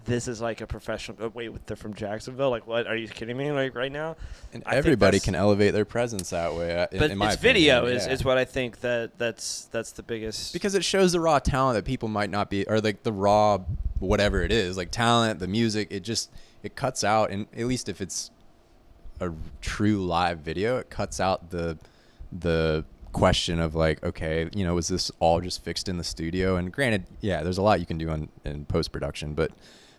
this is like a professional. Oh, wait, they're from Jacksonville. Like, what? Are you kidding me? Like right now? And everybody can elevate their presence that way. But in my it's video opinion, is what I think that's the biggest. Because it shows the raw talent that people might not be, or like the raw whatever it is, like talent, the music. It cuts out, and at least if it's a true live video, it cuts out the question of like, okay, was this all just fixed in the studio? And granted, yeah, there's a lot you can do in post production, but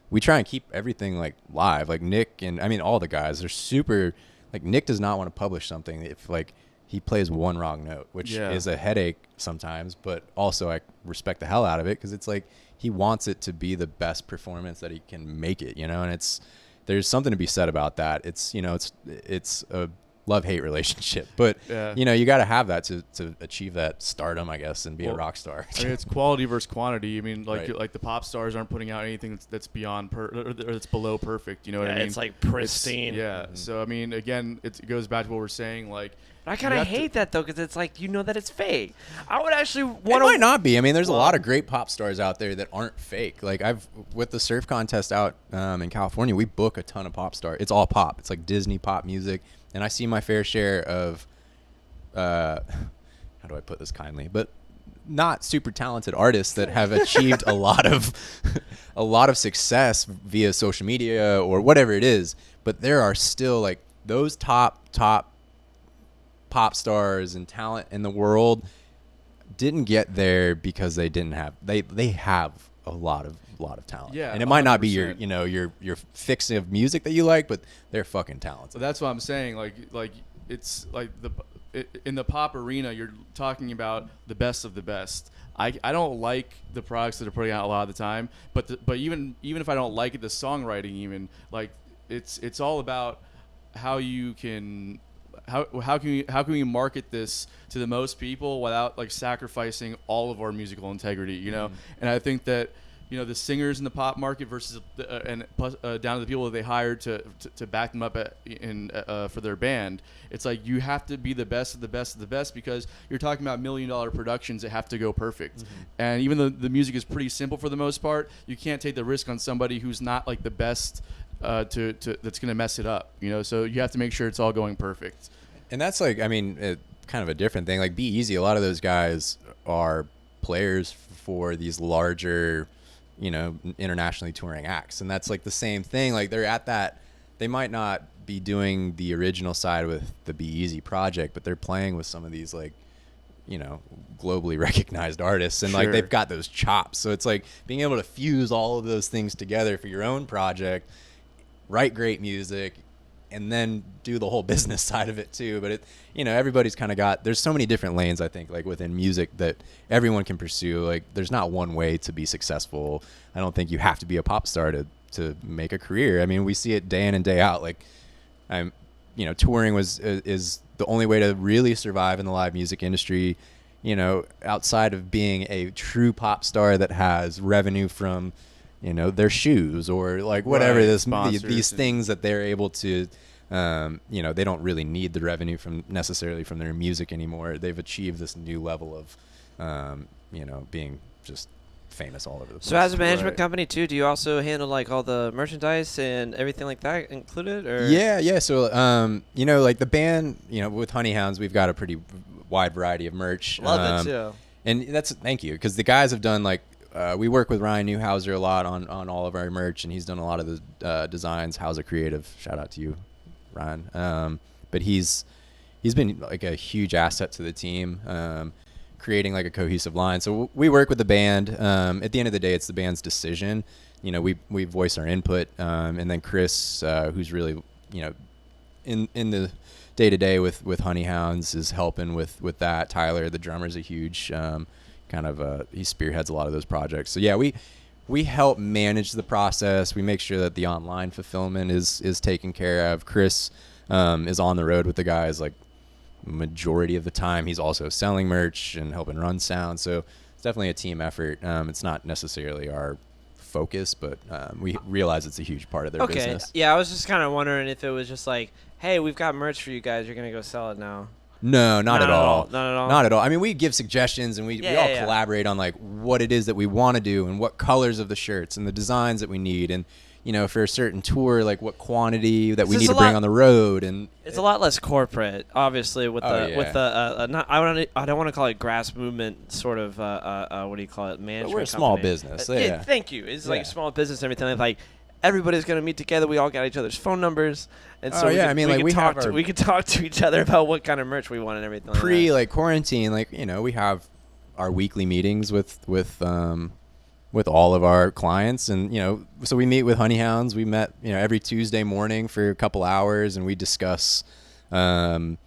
we try and keep everything like live. Like Nick and all the guys, they're super. Like Nick does not want to publish something if like he plays one wrong note, which is a headache sometimes. But also I respect the hell out of it, because it's like he wants it to be the best performance that he can make it. And there's something to be said about that. It's love-hate relationship. But Yeah. you got to have that to achieve that stardom, I guess, and be a Well, rock star. I mean, it's quality versus quantity. I mean, like Right. like the pop stars aren't putting out anything that's beyond or that's below perfect. You know what I mean? It's like pristine. Yeah. So I mean, again, it goes back to what we're saying. Like, But I kind of have to- hate that though, because it's like that it's fake. I would actually It want might to. not be. I mean, there's a lot of great pop stars out there that aren't fake. Like with the surf contest out in California, we book a ton of pop stars. It's all pop. It's like Disney pop music, and I see my fair share of, how do I put this kindly, but not super talented artists that have achieved a lot of success via social media or whatever it is. But there are still like those top pop stars and talent in the world didn't get there because they didn't have they have a lot of talent. Yeah, and it might not be your 100%. your fix of music that you like, but they're fucking So talented. that's what I'm saying. Like it's like in the pop arena, you're talking about the best of the best. I don't like the products that are putting out a lot of the time, but even if I don't like it, the songwriting even like it's all about how you can. How can we market this to the most people without like sacrificing all of our musical integrity, you know? And I think that the singers in the pop market versus and plus down to the people that they hired to back them up for their band. It's like you have to be the best of the best of the best because you're talking about $1 million productions that have to go perfect. And even though the music is pretty simple for the most part, you can't take the risk on somebody who's not like the best that's going to mess it up, So you have to make sure it's all going perfect. And that's like, I mean, kind of a different thing. Like Be Easy, a lot of those guys are players for these larger, internationally touring acts. And that's like the same thing. Like they're at that, they might not be doing the original side with the Be Easy project, but they're playing with some of these like, globally recognized artists. And like they've got those chops. So it's like being able to fuse all of those things together for your own project, write great music, and then do the whole business side of it too. But everybody's kind of got, there's so many different lanes, I think, like within music that everyone can pursue. Like there's not one way to be successful. I don't think you have to be a pop star to make a career. I mean, we see it day in and day out. Like touring is the only way to really survive in the live music industry, outside of being a true pop star that has revenue from their shoes or like whatever these things that they're able to, they don't really need the revenue necessarily from their music anymore. They've achieved this new level of, being just famous all over the place. So as a management company too, do you also handle like all the merchandise and everything like that included? Or? Yeah. So, like the band, with Honey Hounds, we've got a pretty wide variety of merch. Love it too. And thank you. Cause the guys have done like, we work with Ryan Newhouser a lot on all of our merch, and he's done a lot of the designs. Hauser Creative, shout out to you, Ryan. But he's been like a huge asset to the team, creating like a cohesive line. So we work with the band. At the end of the day, it's the band's decision. We voice our input, and then Chris, who's really in the day to day with Honey Hounds, is helping with that. Tyler, the drummer's a huge he spearheads a lot of those projects. So yeah, we help manage the process. We make sure that the online fulfillment is taken care of. Chris is on the road with the guys like majority of the time. He's also selling merch and helping run sound. So it's definitely a team effort. It's not necessarily our focus, but we realize it's a huge part of their business. Yeah, I was just kind of wondering if it was just like, hey, we've got merch for you guys. You're going to go sell it now. No, not at all. Not at all. Not at all. I mean, we give suggestions and we all collaborate on like what it is that we want to do and what colors of the shirts and the designs that we need, and for a certain tour, like what quantity that we need to bring on the road. And it's a lot less corporate, obviously, with the not I don't want to call it grass movement sort of what do you call it, management. But we're a company. small business. Yeah. Thank you. It's like a small business and everything. Like everybody's gonna meet together. We all got each other's phone numbers, and so we could talk to each other about what kind of merch we want and everything. Like quarantine, we have our weekly meetings with all of our clients, and so we meet with Honey Hounds. We met every Tuesday morning for a couple hours, and we discuss everything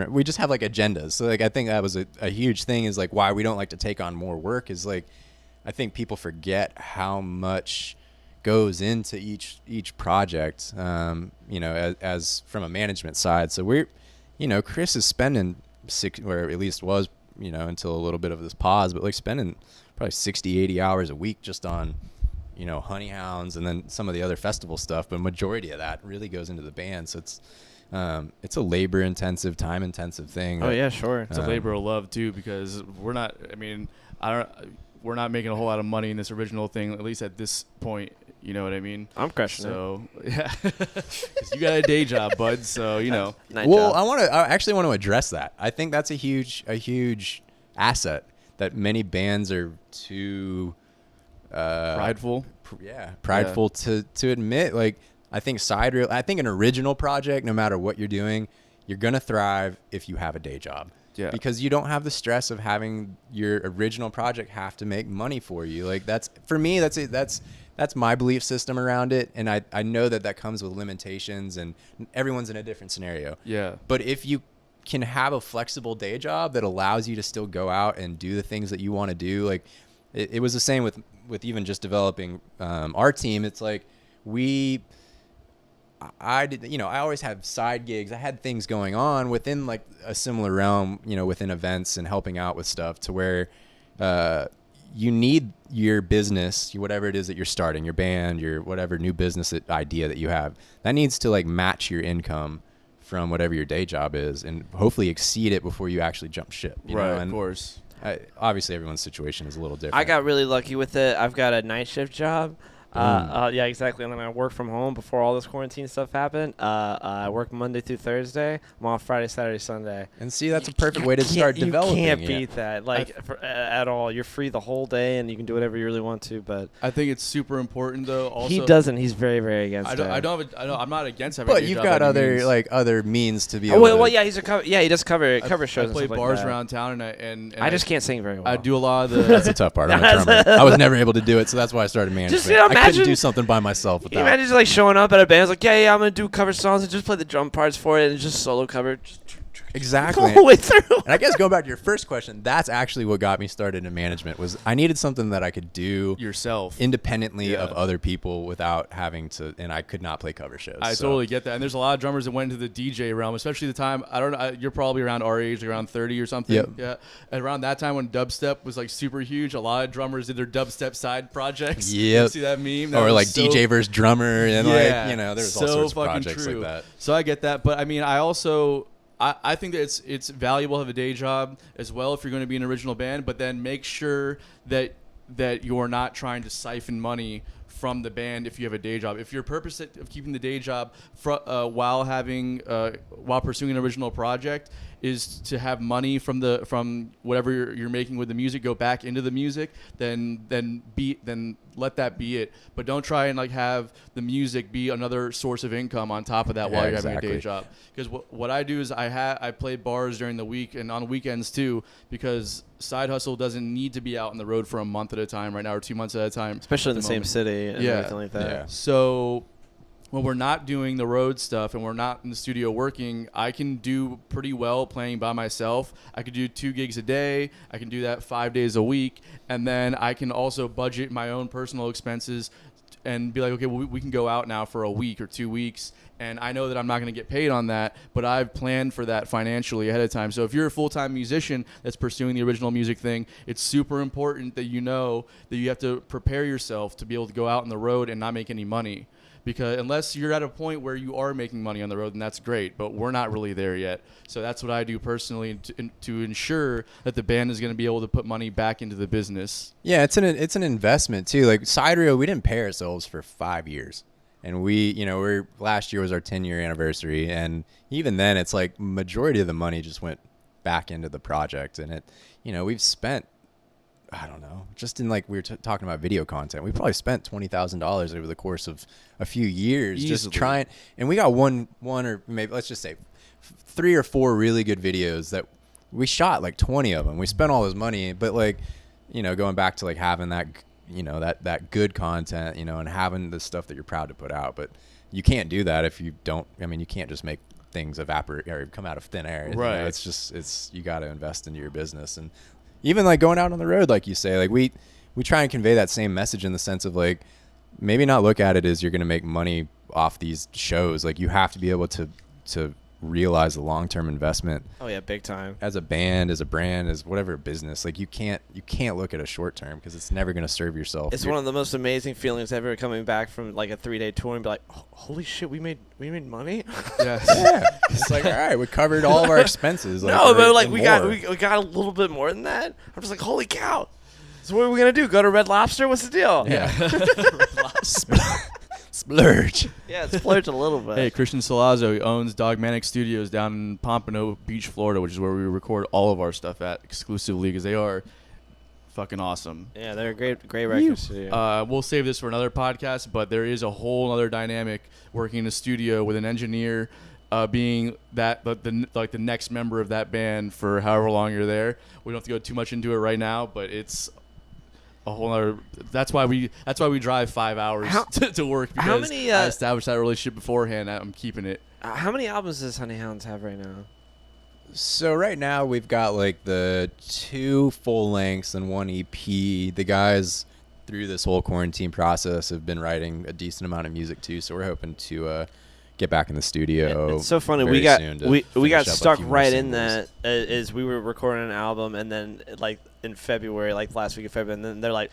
we just have like agendas. So like I think that was a huge thing, is like why we don't like to take on more work, is like I think people forget how much goes into each project, as from a management side. So we're, Chris is spending or at least was, until a little bit of this pause, but like spending probably 60, 80 hours a week just on, Honey Hounds and then some of the other festival stuff. But majority of that really goes into the band. So it's a labor intensive, time intensive thing. Oh yeah, sure. It's a labor of love too, because we're not making a whole lot of money in this original thing, at least at this point. You know what I mean? I'm crushing it. So yeah, 'cause you got a day job, bud. So Night Well, job. I actually want to address that. I think that's a huge asset that many bands are too prideful. Prideful to admit. Like, I think an original project, no matter what you're doing, you're gonna thrive if you have a day job. Yeah. Because you don't have the stress of having your original project have to make money for you. Like, that's for me. That's my belief system around it, and I know that comes with limitations, and everyone's in a different scenario. Yeah. But if you can have a flexible day job that allows you to still go out and do the things that you want to do, like it was the same with even just developing our team. It's like I always have side gigs. I had things going on within like a similar realm, within events and helping out with stuff to where you need your business, whatever it is that you're starting, your band, your whatever new business idea that you have, that needs to like match your income from whatever your day job is, and hopefully exceed it before you actually jump ship. Of course. Obviously, everyone's situation is a little different. I got really lucky with it. I've got a night shift job. Yeah, exactly. And then I work from home before all this quarantine stuff happened. I work Monday through Thursday. I'm off Friday, Saturday, Sunday. And see, that's a perfect way to start developing. You can't beat that, at all. You're free the whole day, and you can do whatever you really want to. But I think it's super important, though. Also, he doesn't. He's very, very against it. I'm not against having. But you've got other means to be able. Well, yeah, he's a cover. Yeah, he does cover shows. I play and stuff bars like that. around town, and I just can't sing very well. I do a lot of the. That's the tough part. I'm a drummer. I was never able to do it, so that's why I started management. Just, imagine, I couldn't do something by myself Can without. you imagine just like showing up at a band, it's like, yeah, I'm gonna do cover songs and just play the drum parts for it and just solo cover. Exactly. The whole way through. And I guess going back to your first question, that's actually what got me started in management. Was I needed something that I could do yourself independently of other people without having to, and I could not play cover shows. I totally get that. And there's a lot of drummers that went into the DJ realm, especially the time, I don't know, you're probably around our age, like around 30 or something. Yep. Yeah. And around that time when dubstep was like super huge, a lot of drummers did their dubstep side projects. Yep. You see that meme? That or like so, DJ versus drummer, and there's so all sorts of fucking projects true. like that. So I get that, but I mean, I think that it's valuable to have a day job as well if you're going to be an original band, but then make sure that you're not trying to siphon money from the band if you have a day job. If your purpose of keeping the day job while pursuing an original project is to have money from whatever you're making with the music go back into the music, then let that be it. But don't try and like have the music be another source of income on top of that while you're having a day job. Because what I do is I play bars during the week and on weekends too, because side hustle doesn't need to be out on the road for a month at a time right now, or 2 months at a time, especially in the same city and everything like that. Yeah. So when we're not doing the road stuff and we're not in the studio working, I can do pretty well playing by myself. I could do 2 gigs a day. I can do that 5 days a week. And then I can also budget my own personal expenses and be like, okay, well, we can go out now for a week or 2 weeks. And I know that I'm not going to get paid on that, but I've planned for that financially ahead of time. So if you're a full-time musician that's pursuing the original music thing, it's super important that you know that you have to prepare yourself to be able to go out on the road and not make any money. Because unless you're at a point where you are making money on the road, then that's great. But we're not really there yet. So that's what I do personally to ensure that the band is going to be able to put money back into the business. Yeah, it's an investment too. Like Sidereal, we didn't pay ourselves for 5 years. And last year was our 10-year anniversary. And even then, it's like majority of the money just went back into the project. And we've spent, I don't know, just in like we were talking about video content, we probably spent $20,000 over the course of a few years. Easily. Just trying. And we got one or maybe let's just say 3 or 4 really good videos that we shot, like 20 of them. We spent all this money, but like, going back to like having that, that good content, and having the stuff that you're proud to put out. But you can't do that if you don't. I mean, you can't just make things evaporate or come out of thin air. Right. It's you got to invest into your business. And even like going out on the road, like you say, like we try and convey that same message in the sense of like, maybe not look at it as you're going to make money off these shows. Like, you have to be able to realize the long-term investment. Oh yeah, big time. As a band, as a brand, as whatever business, like you can't look at a short term because it's never going to serve yourself. It's one of the most amazing feelings ever, coming back from like a 3-day tour and be like, oh, holy shit, we made money. Yeah. It's like, all right, we covered all of our expenses. Like, No, but like and we more. got a little bit more than that. I'm just like, holy cow. So what are we gonna do? Go to Red Lobster? What's the deal? Yeah. Splurge. Yeah, splurge a little bit. Hey, Christian Salazzo owns Dogmatic Studios down in Pompano Beach, Florida, which is where we record all of our stuff at exclusively because they are fucking awesome. Yeah, they're a great record studio. We'll save this for another podcast, but there is a whole other dynamic working in a studio with an engineer being the next member of that band for however long you're there. We don't have to go too much into it right now, but it's a whole other. That's why we drive 5 hours to work, because how many, I established that relationship beforehand. I'm keeping it. How many albums does Honey Hounds have right now? So right now we've got like the 2 full lengths and 1 EP. The guys through this whole quarantine process have been writing a decent amount of music too. So we're hoping to get back in the studio. It's so funny. very We got soon to we got finish up a stuck few more right in singles. that as we were recording an album, and then like in February, like last week of February, and then they're like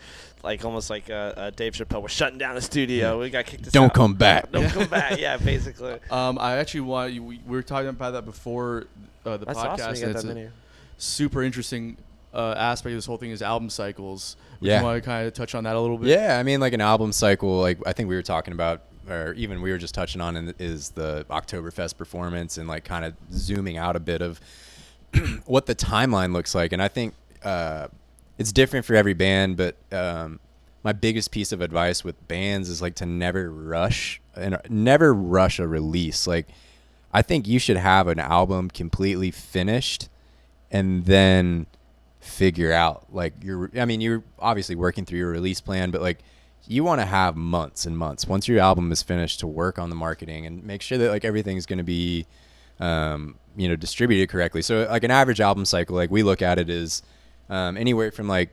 almost like Dave Chappelle, we're shutting down the studio. We got kicked. Don't out. come back. Don't come back. Yeah, basically. I actually we were talking about that before the That's podcast. awesome. You and got it's that a many. super interesting aspect of this whole thing is album cycles. Would Yeah. you want to kind of touch on that a little bit? Yeah, I mean, like an album cycle, like I think we were talking about, or even we were just touching on, is the Oktoberfest performance, and like kind of zooming out a bit of what the timeline looks like. And I think it's different for every band, but my biggest piece of advice with bands is like to never rush a release. Like, I think you should have an album completely finished and then figure out like you're obviously working through your release plan, but like you want to have months and months once your album is finished to work on the marketing and make sure that like everything's going to be distributed correctly. So like an average album cycle, like we look at it as anywhere from like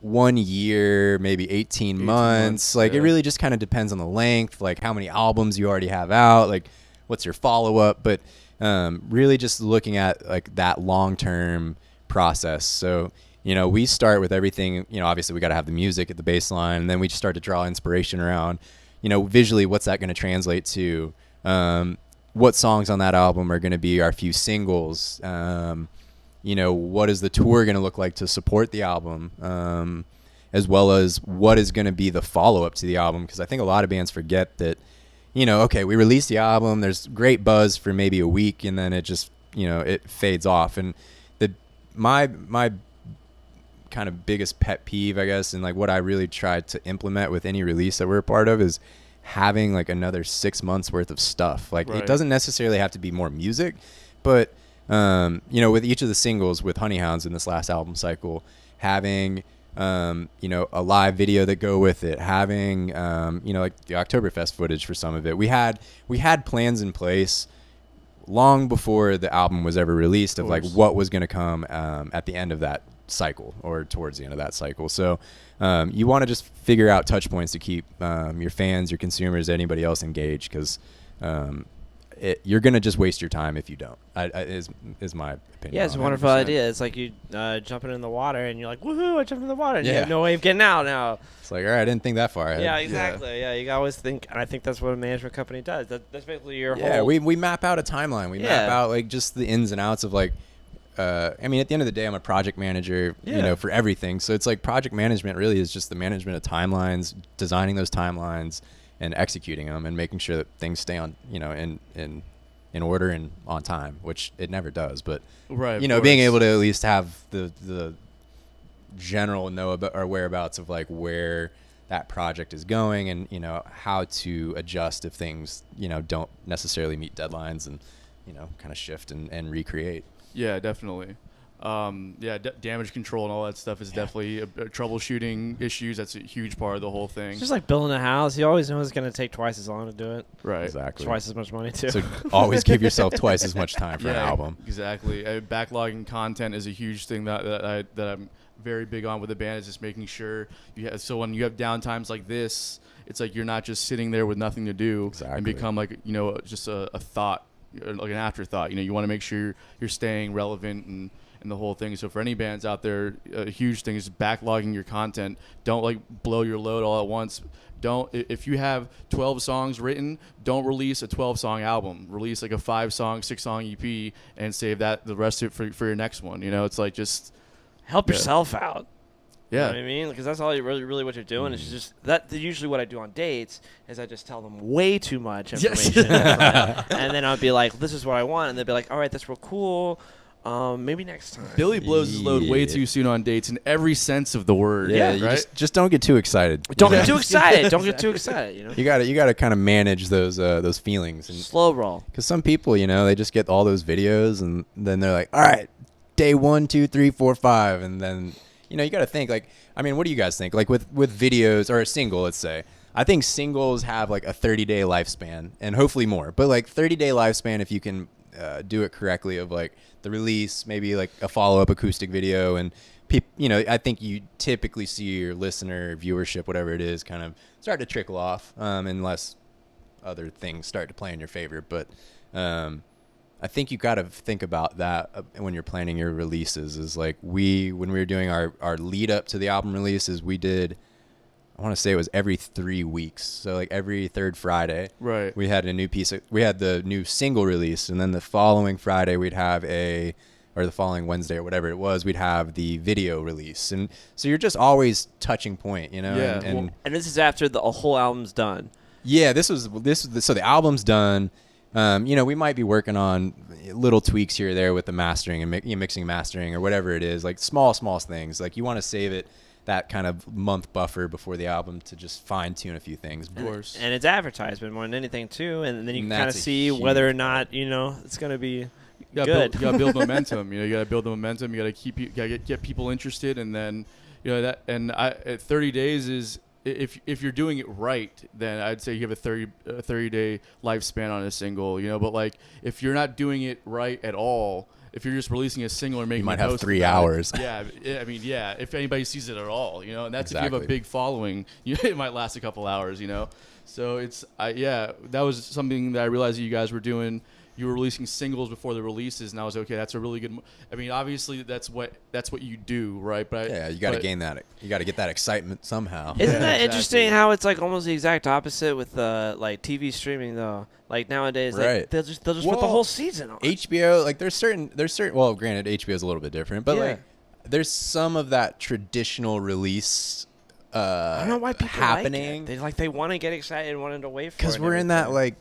1 year, maybe 18 months. Like yeah. It really just kind of depends on the length, like how many albums you already have out, like what's your follow-up, but really just looking at like that long-term process. So we start with everything, obviously we got to have the music at the baseline, and then we just start to draw inspiration around, visually what's that going to translate to, what songs on that album are going to be our few singles, what is the tour going to look like to support the album, as well as what is going to be the follow-up to the album, because I think a lot of bands forget that, okay, we released the album, there's great buzz for maybe a week, and then it just, it fades off. And my kind of biggest pet peeve, I guess, and like what I really tried to implement with any release that we're a part of is having like another 6 months worth of stuff. Like Right. It doesn't necessarily have to be more music, but with each of the singles with Honey Hounds in this last album cycle, having a live video that go with it, having like the Oktoberfest footage for some of it. We had plans in place long before the album was ever released of like what was going to come at the end of that cycle or towards the end of that cycle. So you want to just figure out touch points to keep your fans, your consumers, anybody else engaged, because you're going to just waste your time if you don't, is my opinion. Yeah, it's a wonderful idea. It's like you jumping in the water, and you're like, woohoo, I jumped in the water, and you have no way of getting out now. It's like, all right, I didn't think that far ahead. Yeah, exactly. Yeah, you always think, and I think that's what a management company does. That's basically your whole... Yeah, we map out a timeline. We map out like just the ins and outs of like, at the end of the day, I'm a project manager, for everything. So it's like project management really is just the management of timelines, designing those timelines and executing them and making sure that things stay on, in order and on time, which it never does. But, Right, being able to at least have the general know about or whereabouts of like where that project is going and, how to adjust if things, don't necessarily meet deadlines and, kind of shift and recreate. Yeah, definitely. Damage control and all that stuff is definitely a troubleshooting issues. That's a huge part of the whole thing. It's just like building a house. You always know it's going to take twice as long to do it. Right. Exactly. Twice as much money, too. So always give yourself twice as much time for an album. Exactly. Backlogging content is a huge thing that very big on with the band is just making sure you have. So when you have downtimes like this, it's like you're not just sitting there with nothing to do and become like just a thought, like an afterthought. You want to make sure you're staying relevant and the whole thing. So for any bands out there, a huge thing is backlogging your content. Don't like blow your load all at once. If you have 12 songs written, don't release a 12-song album. Release like a 5-song, 6-song EP and save the rest of it for your next one. It's like just help yourself out. Yeah. You know what I mean? Because that's all you really what you're doing. Is just that. Usually what I do on dates is I just tell them way too much information. And then I'll be like, this is what I want. And they'll be like, all right, that's real cool. Maybe next time. Billy blows his load way too soon on dates in every sense of the word. Yeah, right? Just don't get too excited. Don't get too excited. Don't get too excited. You gotta kind of manage those feelings and slow roll. Because some people, they just get all those videos and then they're like, all right, day 1, 2, 3, 4, 5, and then you gotta think like, I mean, what do you guys think? Like with videos or a single, let's say. I think singles have like a 30-day lifespan and hopefully more, but like 30-day lifespan if you can do it correctly of like the release, maybe like a follow-up acoustic video, and I think you typically see your listener viewership, whatever it is, kind of start to trickle off, unless other things start to play in your favor. But I think you got to think about that when you're planning your releases. Is like when we were doing our lead up to the album releases, we did, I want to say it was every 3 weeks. So like every third Friday, right, we had we had the new single release, and then the following Friday we'd have or the following Wednesday or whatever it was, we'd have the video release. And so you're just always touching point, Yeah. And this is after a whole album's done. Yeah, so the album's done. We might be working on little tweaks here or there with the mastering and mixing, mastering, or whatever it is, like small things. Like you want to save it that kind of month buffer before the album to just fine tune a few things. Of course. And it's advertisement more than anything too, and then you can kind of see whether or not it's going to be good. You gotta build momentum. You gotta build the momentum. You gotta get people interested, and then that. And at 30 days is. If you're doing it right, then I'd say you have a 30-day lifespan on a single, But like if you're not doing it right at all, if you're just releasing a single or making, you might have 3 hours. Yeah, I mean, yeah. If anybody sees it at all, and that's exactly. If you have a big following, it might last a couple hours, So that was something that I realized that you guys were doing. You were releasing singles before the releases, and I was okay. That's a really good. I mean, obviously, that's what you do, right? But you got to gain that. You got to get that excitement somehow. Isn't that interesting? How it's like almost the exact opposite with like TV streaming, though. Like nowadays, right. like, they'll just put the whole season on. HBO, like there's certain. Well, granted, HBO is a little bit different, but like there's some of that traditional release. I don't know why people happening. Like it. They want to get excited and wanted to wait for it. Because we're in that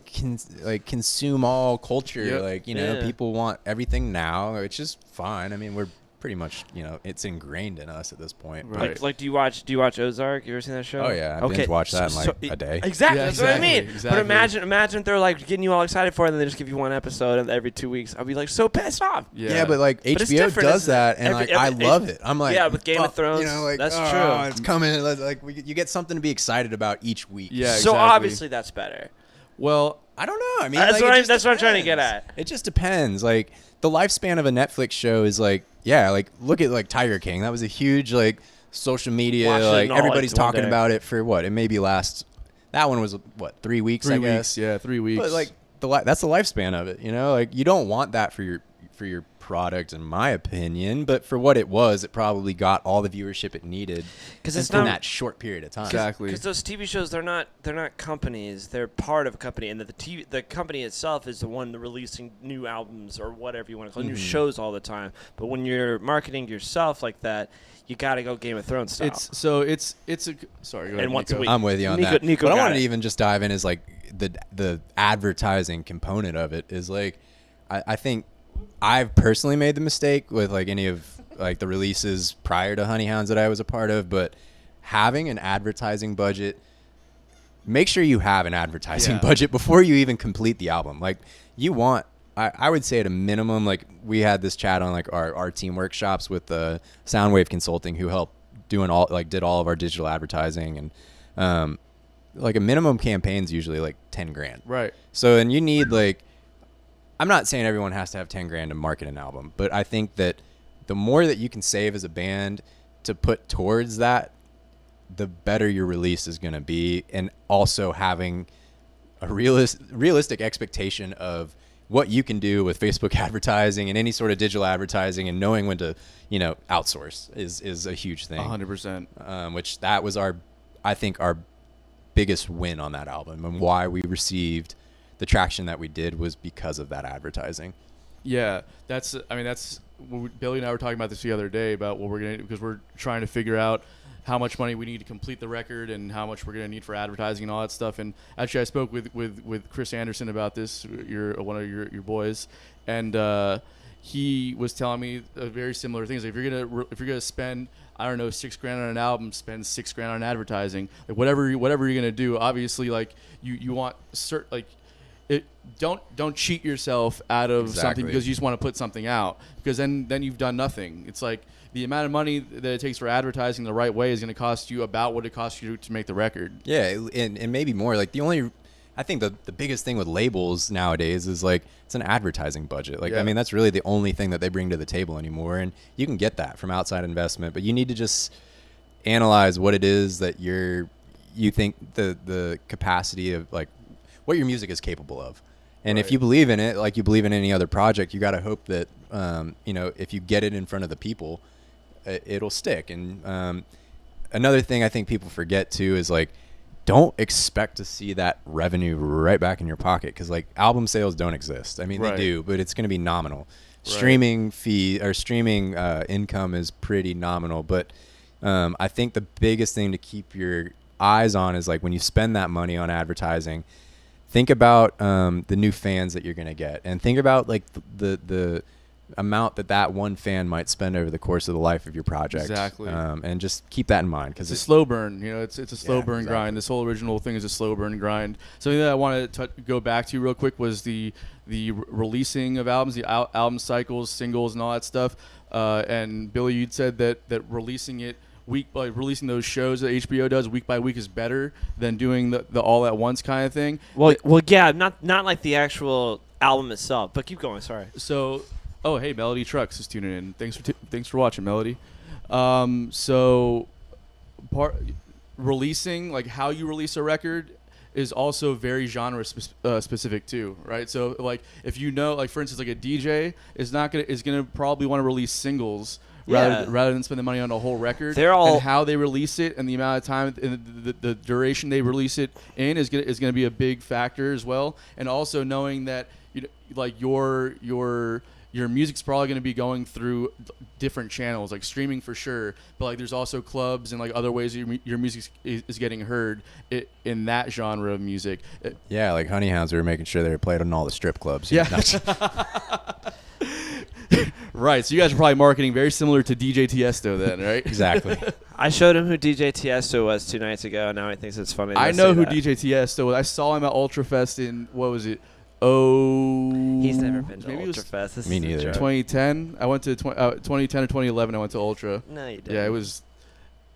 consume all culture. Yep. People want everything now, which is fine. I mean, we're pretty much, it's ingrained in us at this point. Right. Like do you watch Ozark? You ever seen that show? Oh yeah, I binge watch that in a day. Exactly, that's what I mean. Exactly. But imagine they're like getting you all excited for it, and then they just give you one episode every 2 weeks. I'd be like so pissed off. Yeah, but like HBO does that, and I love it. I'm like, with Game of Thrones, that's true. It's coming. Like you get something to be excited about each week. Yeah, so exactly. obviously that's better. Well, I don't know. I mean, that's what I'm trying to get at. It just depends. Like the lifespan of a Netflix show is like, like look at like Tiger King. That was a huge like social media. Like everybody's talking about it for what? It maybe lasts. That one was what 3 weeks. 3 I weeks. guess. Yeah, 3 weeks. But like that's the lifespan of it. Like you don't want that for your product, in my opinion. But for what it was, it probably got all the viewership it needed because it's in that short period of time. Exactly. Because those TV shows, they're not companies. They're part of a company, and the company itself is the one releasing new albums or whatever you want to call it, new shows all the time. But when you're marketing yourself like that, you got to go Game of Thrones style. Sorry. Go ahead, and once Niko. a week. I'm with you on that. Niko but I wanted to even just dive in as like the advertising component of it is like I think I've personally made the mistake with like any of like the releases prior to Honey Hounds that I was a part of, but having an advertising budget, make sure you have an advertising budget before you even complete the album. Like you want, I would say at a minimum, like we had this chat on like our team workshops with Soundwave Consulting, who helped did all of our digital advertising, and like a minimum campaign's usually like 10 grand. Right. So, and you need like, I'm not saying everyone has to have 10 grand to market an album, but I think that the more that you can save as a band to put towards that, the better your release is going to be, and also having a realistic expectation of what you can do with Facebook advertising and any sort of digital advertising, and knowing when to, outsource is a huge thing. 100%. Which that was I think our biggest win on that album, and why we received the traction that we did was because of that advertising. Yeah, that's Billy and I were talking about this the other day about what we're going to do, because we're trying to figure out how much money we need to complete the record and how much we're going to need for advertising and all that stuff. And actually I spoke with Chris Anderson about this, one of your boys, and he was telling me very similar things. Like, if you're going to spend, I don't know, $6,000 on an album, spend $6,000 on advertising. Like, whatever you're going to do, obviously, like, you want don't cheat yourself out of something because you just want to put something out, because then you've done nothing. It's like the amount of money that it takes for advertising the right way is going to cost you about what it costs you to make the record. Yeah, and maybe more. Like, I think the biggest thing with labels nowadays is, like, it's an advertising budget. Like, I mean, that's really the only thing that they bring to the table anymore, and you can get that from outside investment, but you need to just analyze what it is that you think the capacity of, like, what your music is capable of. And if you believe in it, like you believe in any other project, you got to hope that, if you get it in front of the people, it'll stick. And another thing I think people forget too is, like, don't expect to see that revenue right back in your pocket, because, like, album sales don't exist. I mean, they do, but it's going to be nominal. Streaming fee or streaming income is pretty nominal. But I think the biggest thing to keep your eyes on is, like, when you spend that money on advertising, think about the new fans that you're going to get, and think about, like, the amount that one fan might spend over the course of the life of your project. Exactly. And just keep that in mind, because it's a slow burn. It's a slow burn grind. This whole original thing is a slow burn grind. Something that I wanted to go back to real quick was the releasing of albums, the album cycles, singles, and all that stuff. And Billy, you'd said that releasing it releasing those shows that HBO does week by week is better than doing the all at once kind of thing. Well, yeah, not like the actual album itself. But keep going. Sorry. So, hey, Melody Trucks is tuning in. Thanks for watching, Melody. Releasing, like, how you release a record is also very genre specific too, right? So, like, if like, for instance, like, a DJ is gonna probably want to release singles. Rather than spend the money on a whole record, and how they release it and the amount of time and the duration they release it in is gonna be a big factor as well. And also knowing that like your music's probably gonna be going through different channels, like streaming for sure, but, like, there's also clubs and, like, other ways your music is getting heard in that genre of music. Yeah, like Honeyhounds, we were making sure they were played in all the strip clubs. Yeah. Right, so you guys are probably marketing very similar to DJ Tiesto then, right? Exactly. I showed him who DJ Tiesto was 2 nights ago, and now he thinks it's funny. I know who DJ Tiesto was. I saw him at Ultrafest in, what was it? He's never been to Ultrafest. Me neither. 2010. I went to 2010 or 2011. I went to Ultra. No, you didn't. Yeah, it was.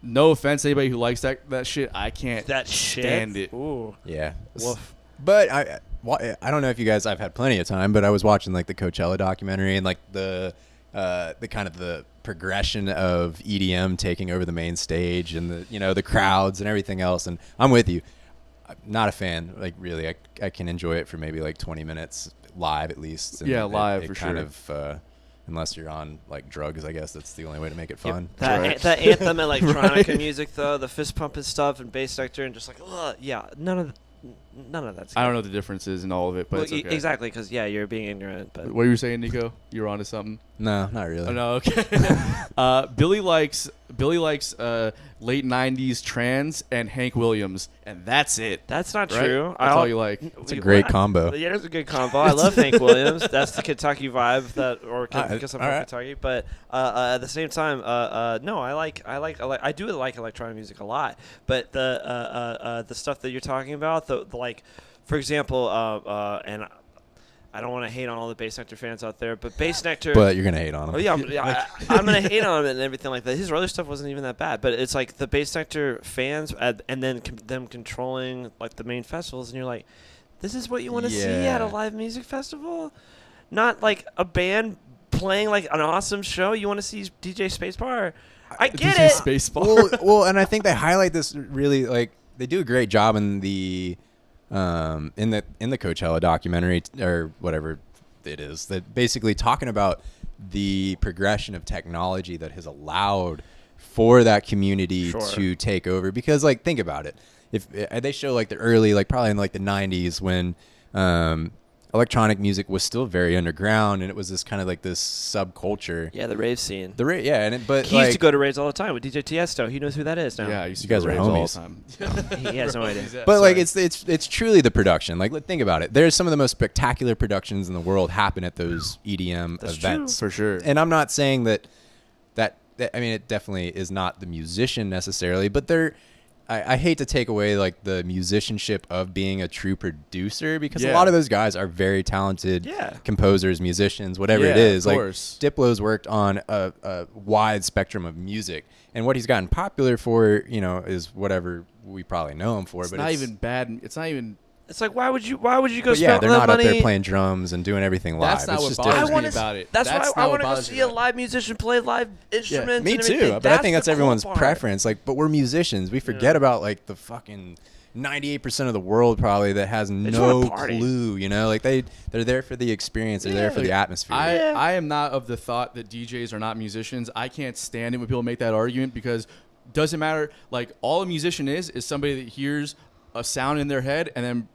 No offense to anybody who likes that shit. I can't stand it. Ooh. Yeah. Woof. But I don't know if you guys. I've had plenty of time, but I was watching, like, the Coachella documentary, and, like, the kind of the progression of EDM taking over the main stage, and the crowds and everything else. And I'm with you. I'm not a fan. Like, really, I can enjoy it for maybe, like, 20 minutes live at least. And live it for kind sure. of, unless you're on, like, drugs, I guess that's the only way to make it fun. That anthem electronica music, though, the fist pumping stuff and bass sector, and just like, none of that's good. I don't know the differences in all of it, but it's okay. Exactly, because you're being ignorant. But what you were saying, Nico? You were onto something. No, not really. Oh, no, okay. Billy likes late '90s trance and Hank Williams, and that's it. That's not right? true. That's all you like. It's a great combo. Yeah, it's a good combo. I love Hank Williams. That's the Kentucky vibe because I'm from Kentucky. But at the same time, no, I do like electronic music a lot. But the stuff that you're talking about, the like, for example, and I don't want to hate on all the Bass Nectar fans out there, but Bass Nectar. But you're gonna hate on him. Oh yeah, I'm gonna hate on him and everything like that. His other stuff wasn't even that bad, but it's like the Bass Nectar fans and then them controlling, like, the main festivals, and you're like, this is what you want to see at a live music festival, not like a band playing, like, an awesome show. You want to see DJ Spacebar. I get DJ it. Spaceball. well, and I think they highlight this really, like, they do a great job in the Coachella documentary or whatever it is, that basically talking about the progression of technology that has allowed for that community to take over. Because, like, think about it. If they show, like, the early, like, probably in, like, the 90s when electronic music was still very underground, and it was this kind of like this subculture. Yeah, the rave scene. But he used to go to raves all the time with DJ Tiesto. He knows who that is now. Yeah, I used to You guys go to are raves homies. all the time. He has no idea. But like it's truly the production. Like, think about it. There's some of the most spectacular productions in the world happen at those EDM events. For sure. And I'm not saying that I mean, it definitely is not the musician necessarily, but I hate to take away like the musicianship of being a true producer, because a lot of those guys are very talented composers, musicians, whatever it is. Like, Diplo's worked on a wide spectrum of music, and what he's gotten popular for, is whatever we probably know him for. It's but not even bad. It's not even. It's like, why would you go But spend yeah, they're all not that up money? there playing drums and doing everything live. That's not it's what just bothers different. me about it. That's why I want to go bothers see me a about it. live musician play live instruments. Me and too, everything. but I think that's the cool everyone's part. preference. Like, but we're musicians. We forget about like the fucking 98% of the world probably that has no clue. Like they're there for the experience. They're there for the atmosphere. I am not of the thought that DJs are not musicians. I can't stand it when people make that argument, because doesn't matter. Like, all a musician is somebody that hears a sound in their head and then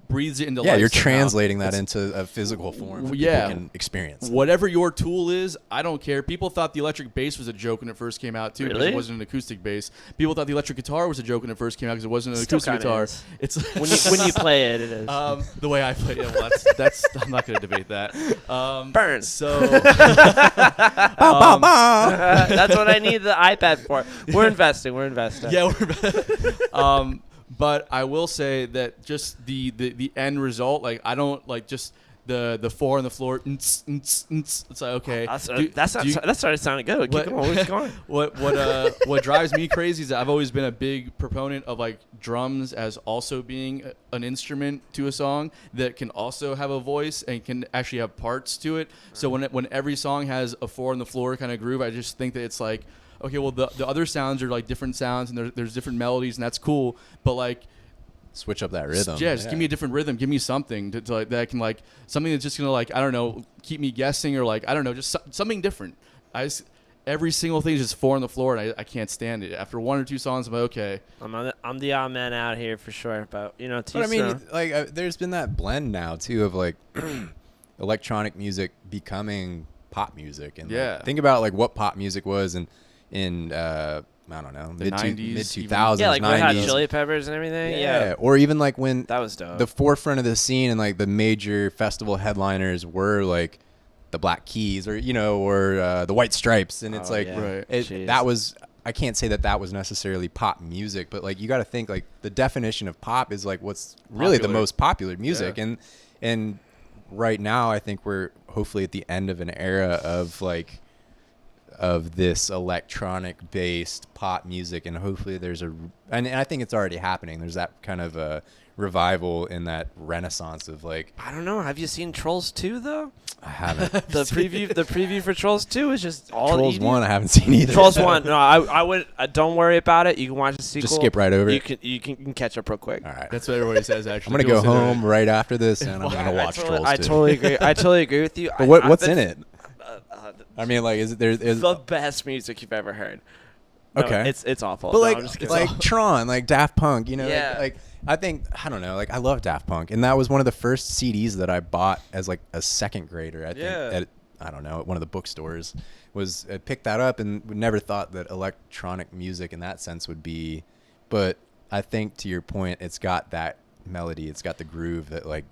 breathes it into life. You're somehow. translating that into a physical form that people can experience. Whatever your tool is, I don't care. People thought the electric bass was a joke when it first came out too, because it wasn't an acoustic bass. People thought the electric guitar was a joke when it first came out because it wasn't an acoustic guitar. It's when you play it, it is. The way I play it, well, that's I'm not going to debate that. Burn. So that's what I need the iPad for. We're investing. Yeah, we're. But I will say that just the end result, like, I don't like just the four on the floor. It's like, okay, that started sounding good. Keep going. Keep going. What drives me crazy is that I've always been a big proponent of like drums as also being an instrument to a song that can also have a voice and can actually have parts to it. So when every song has a four on the floor kind of groove, I just think that it's like, okay, well, the other sounds are like different sounds, and there's different melodies, and that's cool. But like, switch up that rhythm. Just give me a different rhythm. Give me something to like, that can like something that's just gonna like, I don't know, keep me guessing, or like, I don't know, just something different. Every single thing is just four on the floor, and I can't stand it. After one or two songs, I'm like, okay. I'm the odd man out here for sure, but But I mean, like, there's been that blend now too of like electronic music becoming pop music, and like, think about like what pop music was in I don't know, mid 2000s, yeah, like 90s. Red Hot Chili Peppers and everything. Yeah, or even like when that was dope. The forefront of the scene and like the major festival headliners were like the Black Keys or the White Stripes, and it's that was, I can't say that was necessarily pop music, but like you got to think like the definition of pop is like what's really the most popular music, and right now I think we're hopefully at the end of an era of this electronic based pop music, and hopefully and I think it's already happening. There's that kind of a revival in that renaissance of like, I don't know. Have you seen Trolls 2 though? I haven't. The preview for Trolls 2 is just all Trolls 1 I haven't seen either. Trolls 1. No, I would don't worry about it. You can watch the sequel. Just skip right over it. You can catch up real quick. All right. That's what everybody says actually. I'm going to go home right after this and I'm going to watch Trolls 2. I totally agree. I totally agree with you. But what's in it? I mean, like, is the best music you've ever heard? No, okay, it's awful. But like Tron, like Daft Punk, yeah. like I think, I don't know, like I love Daft Punk, and that was one of the first CDs that I bought as like a second grader. I think at one of the bookstores. I picked that up and never thought that electronic music in that sense would be, but I think to your point, it's got that melody, it's got the groove that like.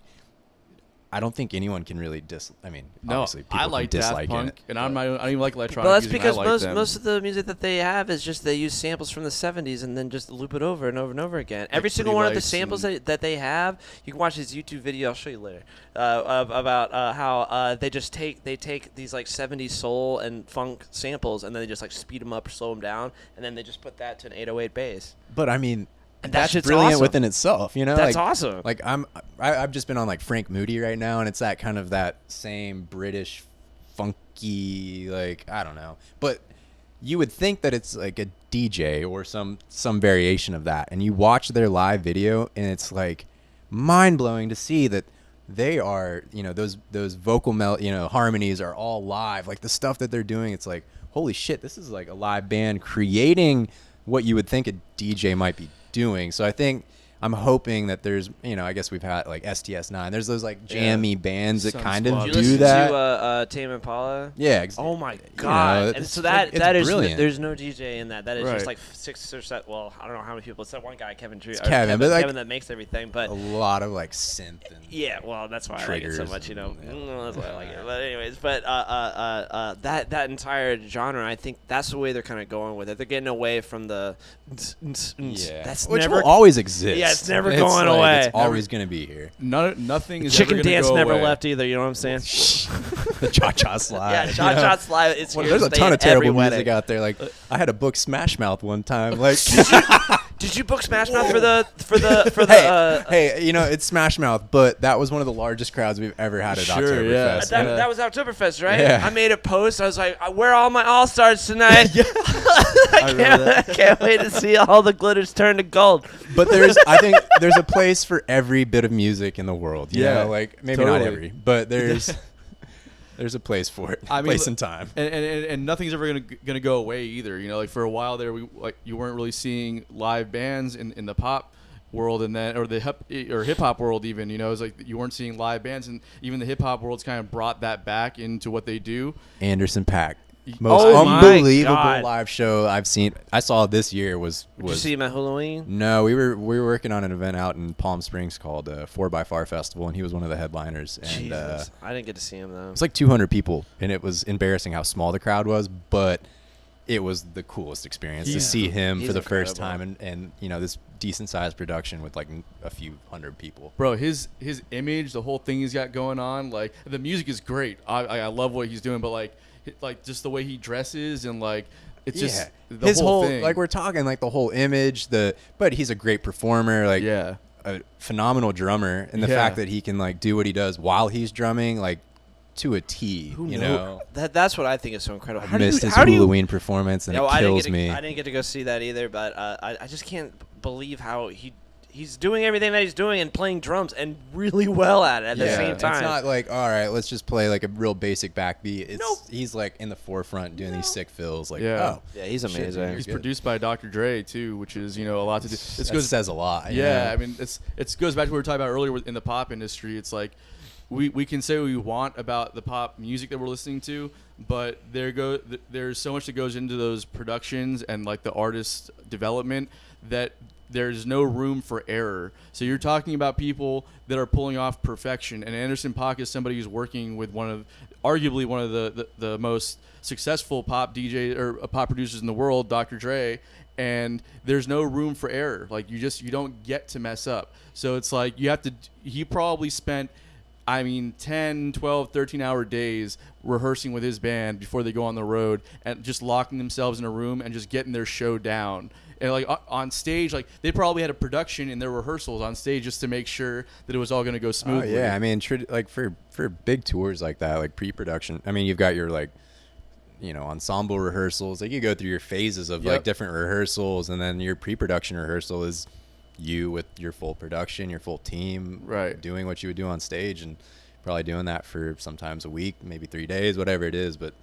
I don't think anyone can really obviously people I like can dislike Daft Punk, it. and I don't even like electronic But that's music. because I like most of the music that they have is just they use samples from the 70s and then just loop it over and over and over again. Every single one of the samples that they have, you can watch this YouTube video. I'll show you later about how they take these like 70s soul and funk samples and then they just like speed them up or slow them down, and then they just put that to an 808 bass. But I mean. And that's brilliant awesome. within itself, That's like, awesome. Like I've just been on like Frank Moody right now, and it's that kind of that same British funky, like I don't know, but you would think that it's like a DJ or some variation of that, and you watch their live video, and it's like mind blowing to see that they are, those vocal harmonies are all live. Like the stuff that they're doing, it's like, holy shit, this is like a live band creating what you would think a DJ might be doing. So I'm hoping that there's, I guess we've had like STS9. There's those like jammy bands that kind of Did you do listen that. to Tame Impala? Yeah. Oh my god! And so that is brilliant. There's no DJ in that. That is Right. just like 6 or 7. Well, I don't know how many people. It's that one guy, Kevin. Kevin, but like, Kevin that makes everything. But a lot of like synth and yeah, well, that's why I like it so much. That's why I like it. But anyways, that entire genre, I think that's the way they're kind of going with it. They're getting away from the that's which never will always exist. Yeah, it's never going away. It's always going to be here. Nothing is Chicken ever gonna dance go never away. left either. You know what I'm saying? The cha-cha slide. Yeah, cha-cha slide. It's here There's to a stay ton at of terrible every music wedding. out there. Like I had to book Smash Mouth one time. Like, Did you book Smash Mouth for the? hey, it's Smash Mouth, but that was one of the largest crowds we've ever had at Sure, Oktoberfest. yeah. That was Oktoberfest, right? Yeah. I made a post. I was like, "Where are all my all stars tonight?" I can't wait to see all the glitters turn to gold. But I think there's a place for every bit of music in the world. You know, like maybe not totally. every, but there's a place for it. Place and time. And nothing's ever gonna go away either. Like for a while there, you weren't really seeing live bands in the pop world, and then or hip hop world even. It was like you weren't seeing live bands, and even the hip hop world's kind of brought that back into what they do. Anderson .Paak. Most unbelievable live show I've seen. I saw this year was. Did you see him at Halloween? No, we were working on an event out in Palm Springs called 4x4 Festival, and he was one of the headliners. And Jesus. I didn't get to see him though. it was like 200 people, and it was embarrassing how small the crowd was, but it was the coolest experience to see him for the first time, and this decent sized production with like a few hundred people. Bro, his image, the whole thing he's got going on, like the music is great. I love what he's doing, but like just the way he dresses and like it's just his whole thing. like we're talking like the whole image, but he's a great performer, like yeah, a phenomenal drummer, and the fact that he can like do what he does while he's drumming, like to a T. That's what I think is so incredible. I missed his Halloween performance, and it kills me. I didn't get to go see that either, but I just can't believe how he's doing everything that he's doing and playing drums and really well at the same time. It's not like, all right, let's just play like a real basic backbeat. He's like in the forefront doing these sick fills. Like, yeah, he's amazing. Shit, he's produced by Dr. Dre too, which is a lot to do. That says a lot. Yeah, I mean it goes back to what we were talking about earlier in the pop industry. It's like we can say what we want about the pop music that we're listening to, but there's so much that goes into those productions and like the artist development that there's no room for error. So you're talking about people that are pulling off perfection, and Anderson .Paak is somebody who's working with arguably one of the most successful pop DJ or pop producers in the world, Dr. Dre, and there's no room for error. Like you don't get to mess up. So it's like he probably spent 10, 12, 13-hour days rehearsing with his band before they go on the road and just locking themselves in a room and just getting their show down. And like on stage, like they probably had a production in their rehearsals on stage just to make sure that it was all going to go smoothly. Oh, yeah, I mean, like for big tours like that, like pre-production. I mean, you've got your like, ensemble rehearsals. Like you go through your phases of like different rehearsals, and then your pre-production rehearsal is you with your full production, your full team, right, doing what you would do on stage, and probably doing that for sometimes a week, maybe 3 days, whatever it is. But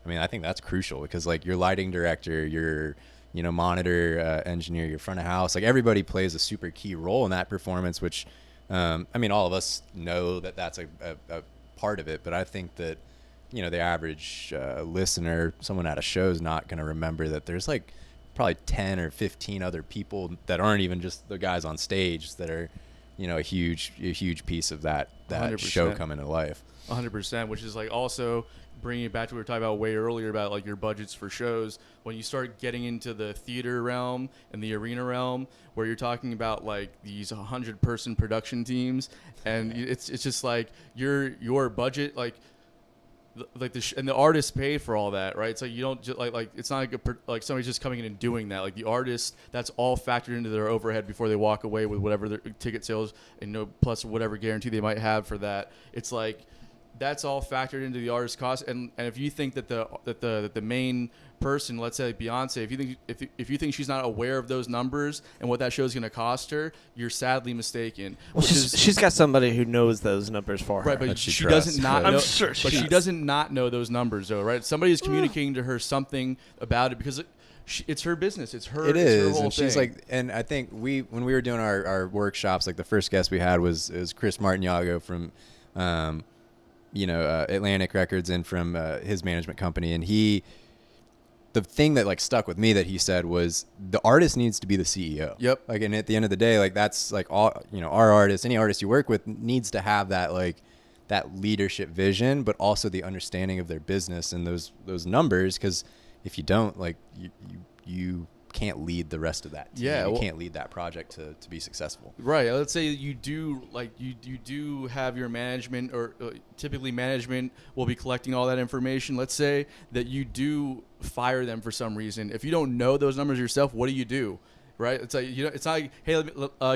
I mean, I think that's crucial because like your lighting director, your monitor engineer, your front of house, like everybody plays a super key role in that performance, which I mean, all of us know that that's a part of it, but I think that the average listener, someone at a show, is not going to remember that there's like probably 10 or 15 other people that aren't even just the guys on stage that are a huge piece of that 100%. Show coming to life. 100%, which is like also bringing it back to what we were talking about way earlier about like your budgets for shows. When you start getting into the theater realm and the arena realm, where you're talking about like these 100-person production teams, and it's just like your budget, like and the artists pay for all that, right? So you don't just like it's not like somebody's just coming in and doing that. Like the artist, that's all factored into their overhead before they walk away with whatever their ticket sales and plus whatever guarantee they might have for that. It's like that's all factored into the artist cost. And if you think that the main person, let's say like Beyonce, if you think she's not aware of those numbers and what that show is going to cost her, you're sadly mistaken. Well, she's got somebody who knows those numbers for her. Right, but That she trusts, doesn't not but- know. I'm sure But she doesn't not know those numbers, though, right? Somebody is communicating to her something about it because it's her business. It's her. It it's her is, whole and she's thing. like, and I think when we were doing our workshops, like the first guest we had was Chris Martignago from, Atlantic Records and from his management company, and the thing that like stuck with me that he said was the artist needs to be the CEO. Yep. Like, and at the end of the day, like that's like all our artists, any artist you work with needs to have that that leadership vision, but also the understanding of their business and those numbers, because if you don't, like you can't lead the rest of that team. Yeah, you can't lead that project to be successful. Right. Let's say you do you do have your management, or typically management will be collecting all that information. Let's say that you do fire them for some reason. If you don't know those numbers yourself, what do? Right? It's like, it's not like, hey,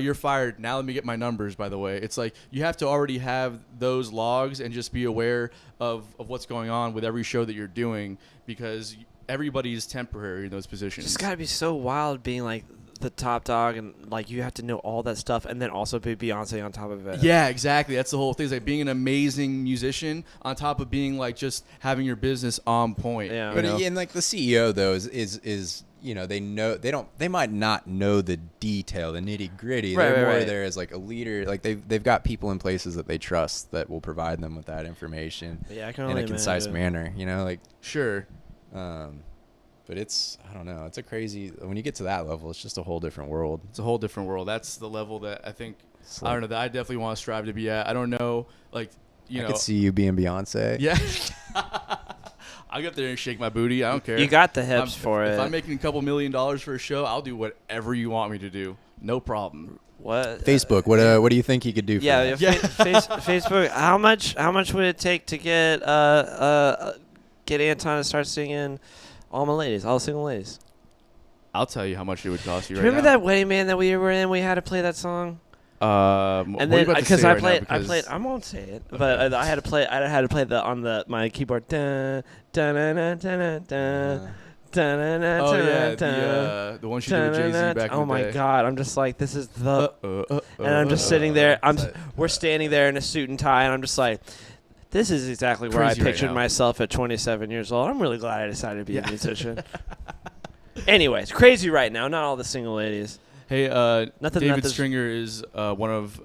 you're fired. Now let me get my numbers, by the way. It's like you have to already have those logs and just be aware of what's going on with every show that you're doing, because everybody is temporary in those positions. It's got to be so wild being like the top dog, and like you have to know all that stuff and then also be Beyonce on top of it. Yeah, exactly. That's the whole thing. It's like being an amazing musician on top of being like just having your business on point. Yeah. But you know? and like the CEO though is they might not know the detail, the nitty gritty. Right, They're right, more right. there as like a leader. Like they've got people in places that they trust that will provide them with that information Yeah, I can in only a concise imagine. manner. Like, Sure. but I don't know. It's a crazy, when you get to that level, it's just a whole different world. It's a whole different world. That's the level that I think, It's I don't like- know, that I definitely want to strive to be at. I don't know, like, I could see you being Beyonce. Yeah. I'll get up there and shake my booty. I don't care. You got the hips for if it. I'm making a couple $1 million for a show, I'll do whatever you want me to do. No problem. What? Facebook. What do you think you could do for Yeah, that? Yeah. Facebook. How much would it take to get Anton to start singing All My Ladies, All Single Ladies? I'll tell you how much it would cost you right Remember now. that wedding band that we were in? We had to play that song. And And then because I played, I won't say it, but I had to play. I had to play my keyboard. Dun, dun, dun, dun, dun, dun, dun, dun, Oh dun, yeah, dun, the one she did with Jay-Z dun, back in oh the my day. God! I'm just like, this is the, and I'm just sitting there. We're standing there in a suit and tie, and I'm just like, this is exactly where Crazy I right pictured now. myself at 27 years old. I'm really glad I decided to be a musician. Anyways, crazy right now. Not all the single ladies. Hey, Nothing- David nothing- Stringer is one of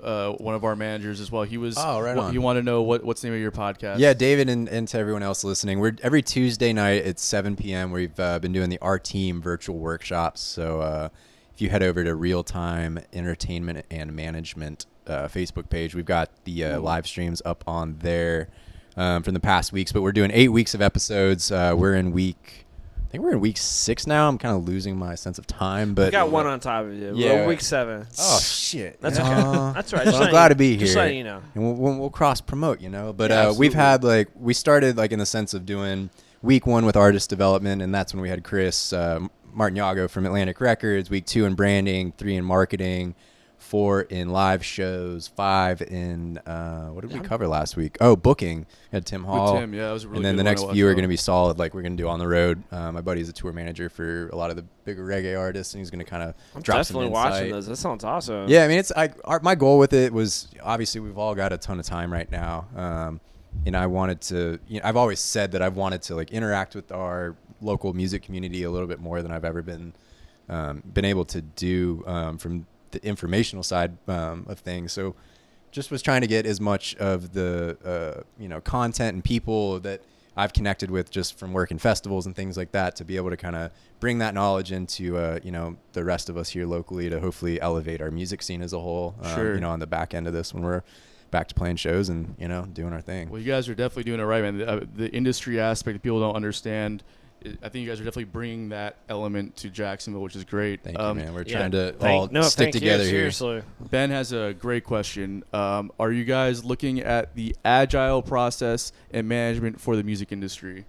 our managers as well. He was. Oh, right on. You want to know what's the name of your podcast? Yeah, David, and to everyone else listening, we're every Tuesday night at 7 p.m. We've been doing the Our Team virtual workshops. So if you head over to Real Time Entertainment and Management Facebook page, we've got the live streams up on there from the past weeks. But we're doing 8 weeks of episodes. We're in week 6 now. I'm kind of losing my sense of time, but We got one on top of you. Yeah. We're week 7. Oh shit! That's okay. okay. That's right. Well, Just I'm letting glad you- to be here. Just letting you know. And we'll cross promote, But Yeah, we've absolutely. had we started in the sense of doing week 1 with artist development, and that's when we had Chris Martignago from Atlantic Records. Week 2 in branding, 3 in marketing, 4 in live shows, 5 in what did we cover last week? Oh, booking. We had Tim Hall. With Tim, yeah, that was a really and then good the one next to watch few are out. going to be solid, like we're going to do on the road. My buddy's a tour manager for a lot of the bigger reggae artists, and he's going to kind of I'm drop some definitely insight. watching those. That sounds awesome. Yeah, I mean, my goal with it was, obviously we've all got a ton of time right now, and I wanted to. I've always said that I've wanted to interact with our local music community a little bit more than I've ever been able to do from the informational side of things. So, just was trying to get as much of the content and people that I've connected with just from working festivals and things like that to be able to kind of bring that knowledge into the rest of us here locally to hopefully elevate our music scene as a whole. Sure. On the back end of this when we're back to playing shows and doing our thing. Well, you guys are definitely doing it right, man. The industry aspect that people don't understand. I think you guys are definitely bringing that element to Jacksonville, which is great. Thank you, man. We're Yeah. trying to all stick thank you, together here. seriously. Ben has a great question. Are you guys looking at the agile process and management for the music industry?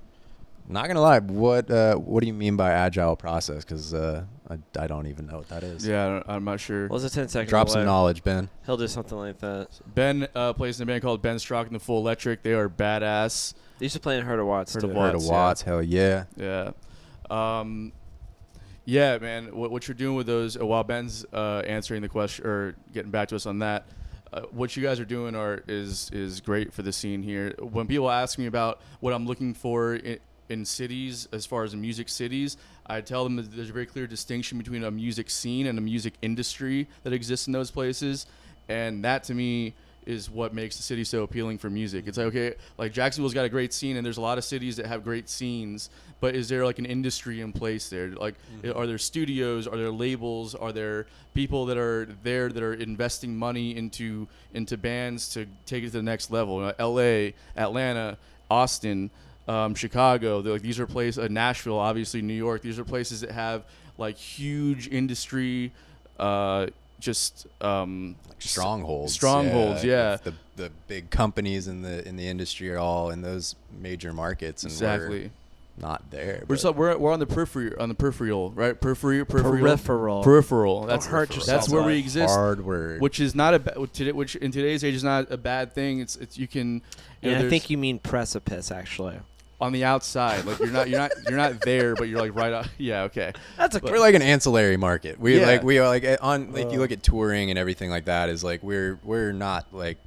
Not gonna lie, what do you mean by agile process? Because I don't even know what that is. Yeah, I'm not sure. What was it 10 seconds Drop away? some knowledge, Ben. He'll do something like that. Ben plays in a band called Ben Strock and the Full Electric. They are badass. They used to play in Heard of Watts. Heard of too. Watts. Heard of Watts, hell yeah. Yeah. Yeah, man. What you're doing with those, while Ben's answering the question or getting back to us on that, what you guys are doing is great for the scene here. When people ask me about what I'm looking for in cities, as far as music cities, I tell them that there's a very clear distinction between a music scene and a music industry that exists in those places, and that to me is what makes the city so appealing for music. It's like, okay, like Jacksonville's got a great scene, and there's a lot of cities that have great scenes, but is there like an industry in place there? Like, are there studios? Are there labels? Are there people that are there that are investing money into bands to take it to the next level? L.A., Atlanta, Austin, Chicago. Like, these are places. Nashville, obviously, New York. These are places that have like huge industry. Strongholds, yeah. The big companies in the industry are all in those major markets, and exactly. we're not there. We're on the peripheral, right? Peripheral. That's hurt yourself. That's where we exist. Hard word. Which is not which in today's age is not a bad thing. It's you can. You know, And I think you mean precipice, actually. On the outside, like you're not there, but you're like right out. Yeah, okay. We're like an ancillary market. We Yeah. we are like on. If you look at touring and everything like that, is like we're not like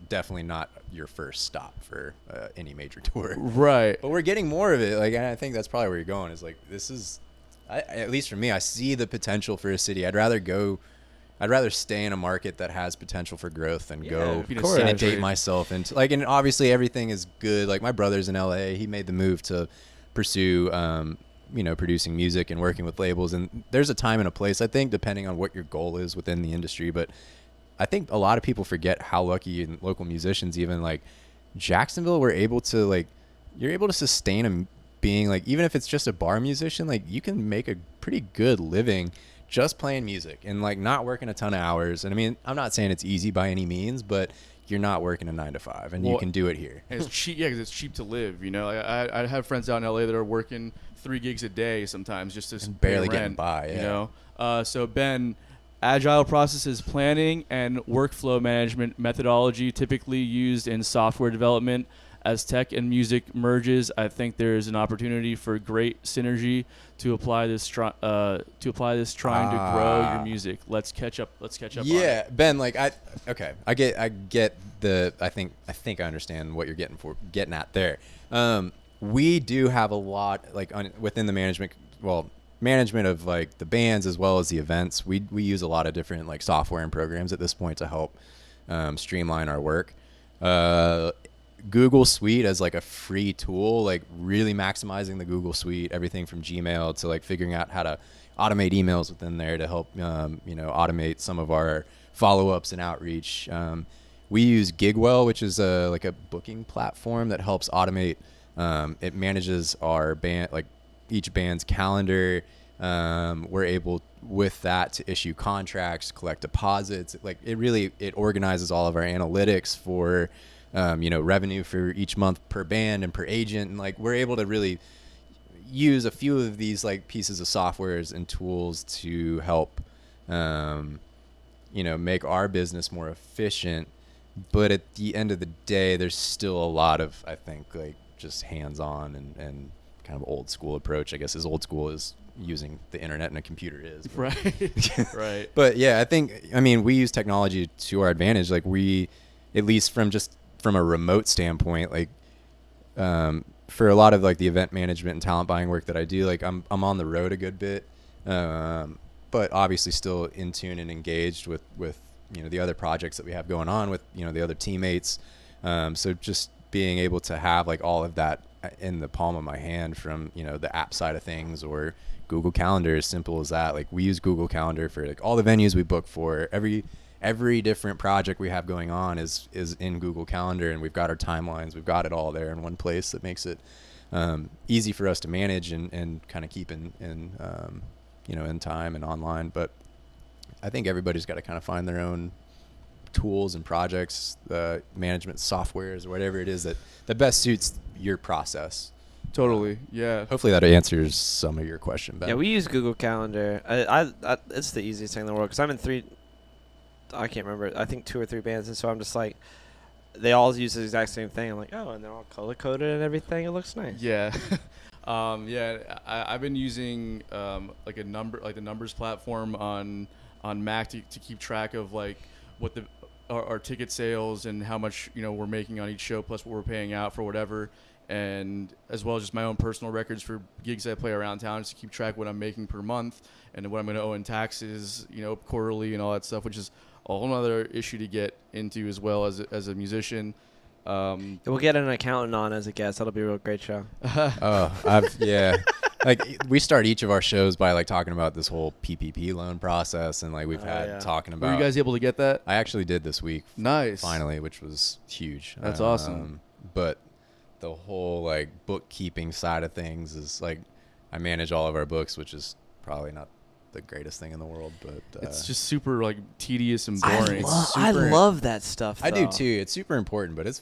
definitely not your first stop for any major tour. Right. But we're getting more of it. Like, and I think that's probably where you're going. Is like this is, at least for me, I see the potential for a city. I'd rather stay in a market that has potential for growth than go inundate myself into like. And obviously everything is good. Like my brother's in LA. He made the move to pursue, producing music and working with labels. And there's a time and a place, I think, depending on what your goal is within the industry. But I think a lot of people forget how lucky and local musicians, even like Jacksonville, you're able to sustain them being like, even if it's just a bar musician, like you can make a pretty good living just playing music and like not working a ton of hours. And I mean, I'm not saying it's easy by any means, but you're not working a 9 to 5 and you can do it here. And it's cheap. Yeah, because it's cheap to live. You know, I have friends out in LA that are working 3 gigs a day sometimes just to barely pay rent, getting by. Yeah. You know, so Ben, agile processes planning and workflow management methodology typically used in software development. As tech and music merges, I think there is an opportunity for great synergy to apply this. Trying to grow your music. Let's catch up. On it. Ben. Like I get the. I think I understand what you're getting at there. We do have a lot like within the management of like the bands as well as the events. We use a lot of different like software and programs at this point to help streamline our work. Google Suite as like a free tool, like really maximizing the Google Suite, everything from Gmail to like figuring out how to automate emails within there to help, automate some of our follow-ups and outreach. We use Gigwell, which is like a booking platform that helps automate. It manages our band, like each band's calendar. We're able with that to issue contracts, collect deposits. Like it organizes all of our analytics for, revenue for each month per band and per agent. And like, we're able to really use a few of these like pieces of softwares and tools to help, make our business more efficient. But at the end of the day, there's still a lot of, I think, like just hands-on and kind of old school approach, I guess, as old school as using the internet and a computer is. Right. Right. But yeah, we use technology to our advantage. Like at least from a remote standpoint, like for a lot of like the event management and talent buying work that I do, like I'm on the road a good bit, but obviously still in tune and engaged with the other projects that we have going on with the other teammates. So just being able to have like all of that in the palm of my hand from the app side of things, or Google Calendar, as simple as that. Like we use Google Calendar for like all the venues we book for. Every different project we have going on is in Google Calendar, and we've got our timelines. We've got it all there in one place that makes it easy for us to manage and kind of keep in time and online. But I think everybody's got to kind of find their own tools and projects, management softwares, or whatever it is that best suits your process. Totally. Yeah. Hopefully that answers some of your question, Ben. Yeah, we use Google Calendar. It's the easiest thing in the world because I'm in I can't remember. I think 2 or 3 bands, and so I'm just like, they all use the exact same thing. I'm like, oh, and they're all color coded and everything. It looks nice. Yeah. I've been using like the numbers platform on Mac to keep track of like what our ticket sales and how much we're making on each show plus what we're paying out for whatever, and as well as just my own personal records for gigs I play around town, just to keep track of what I'm making per month and what I'm going to owe in taxes, quarterly and all that stuff, which is a whole other issue to get into as well as a musician. We'll get an accountant on as a guest. That'll be a real great show. Yeah. Like we start each of our shows by like talking about this whole PPP loan process, and like we've had talking about. Were you guys able to get that? I actually did this week. Nice. Finally, which was huge. That's awesome. But the whole like bookkeeping side of things is like I manage all of our books, which is probably not the greatest thing in the world, but it's just super like tedious and boring. I love that stuff, though. I do too. It's super important, but it's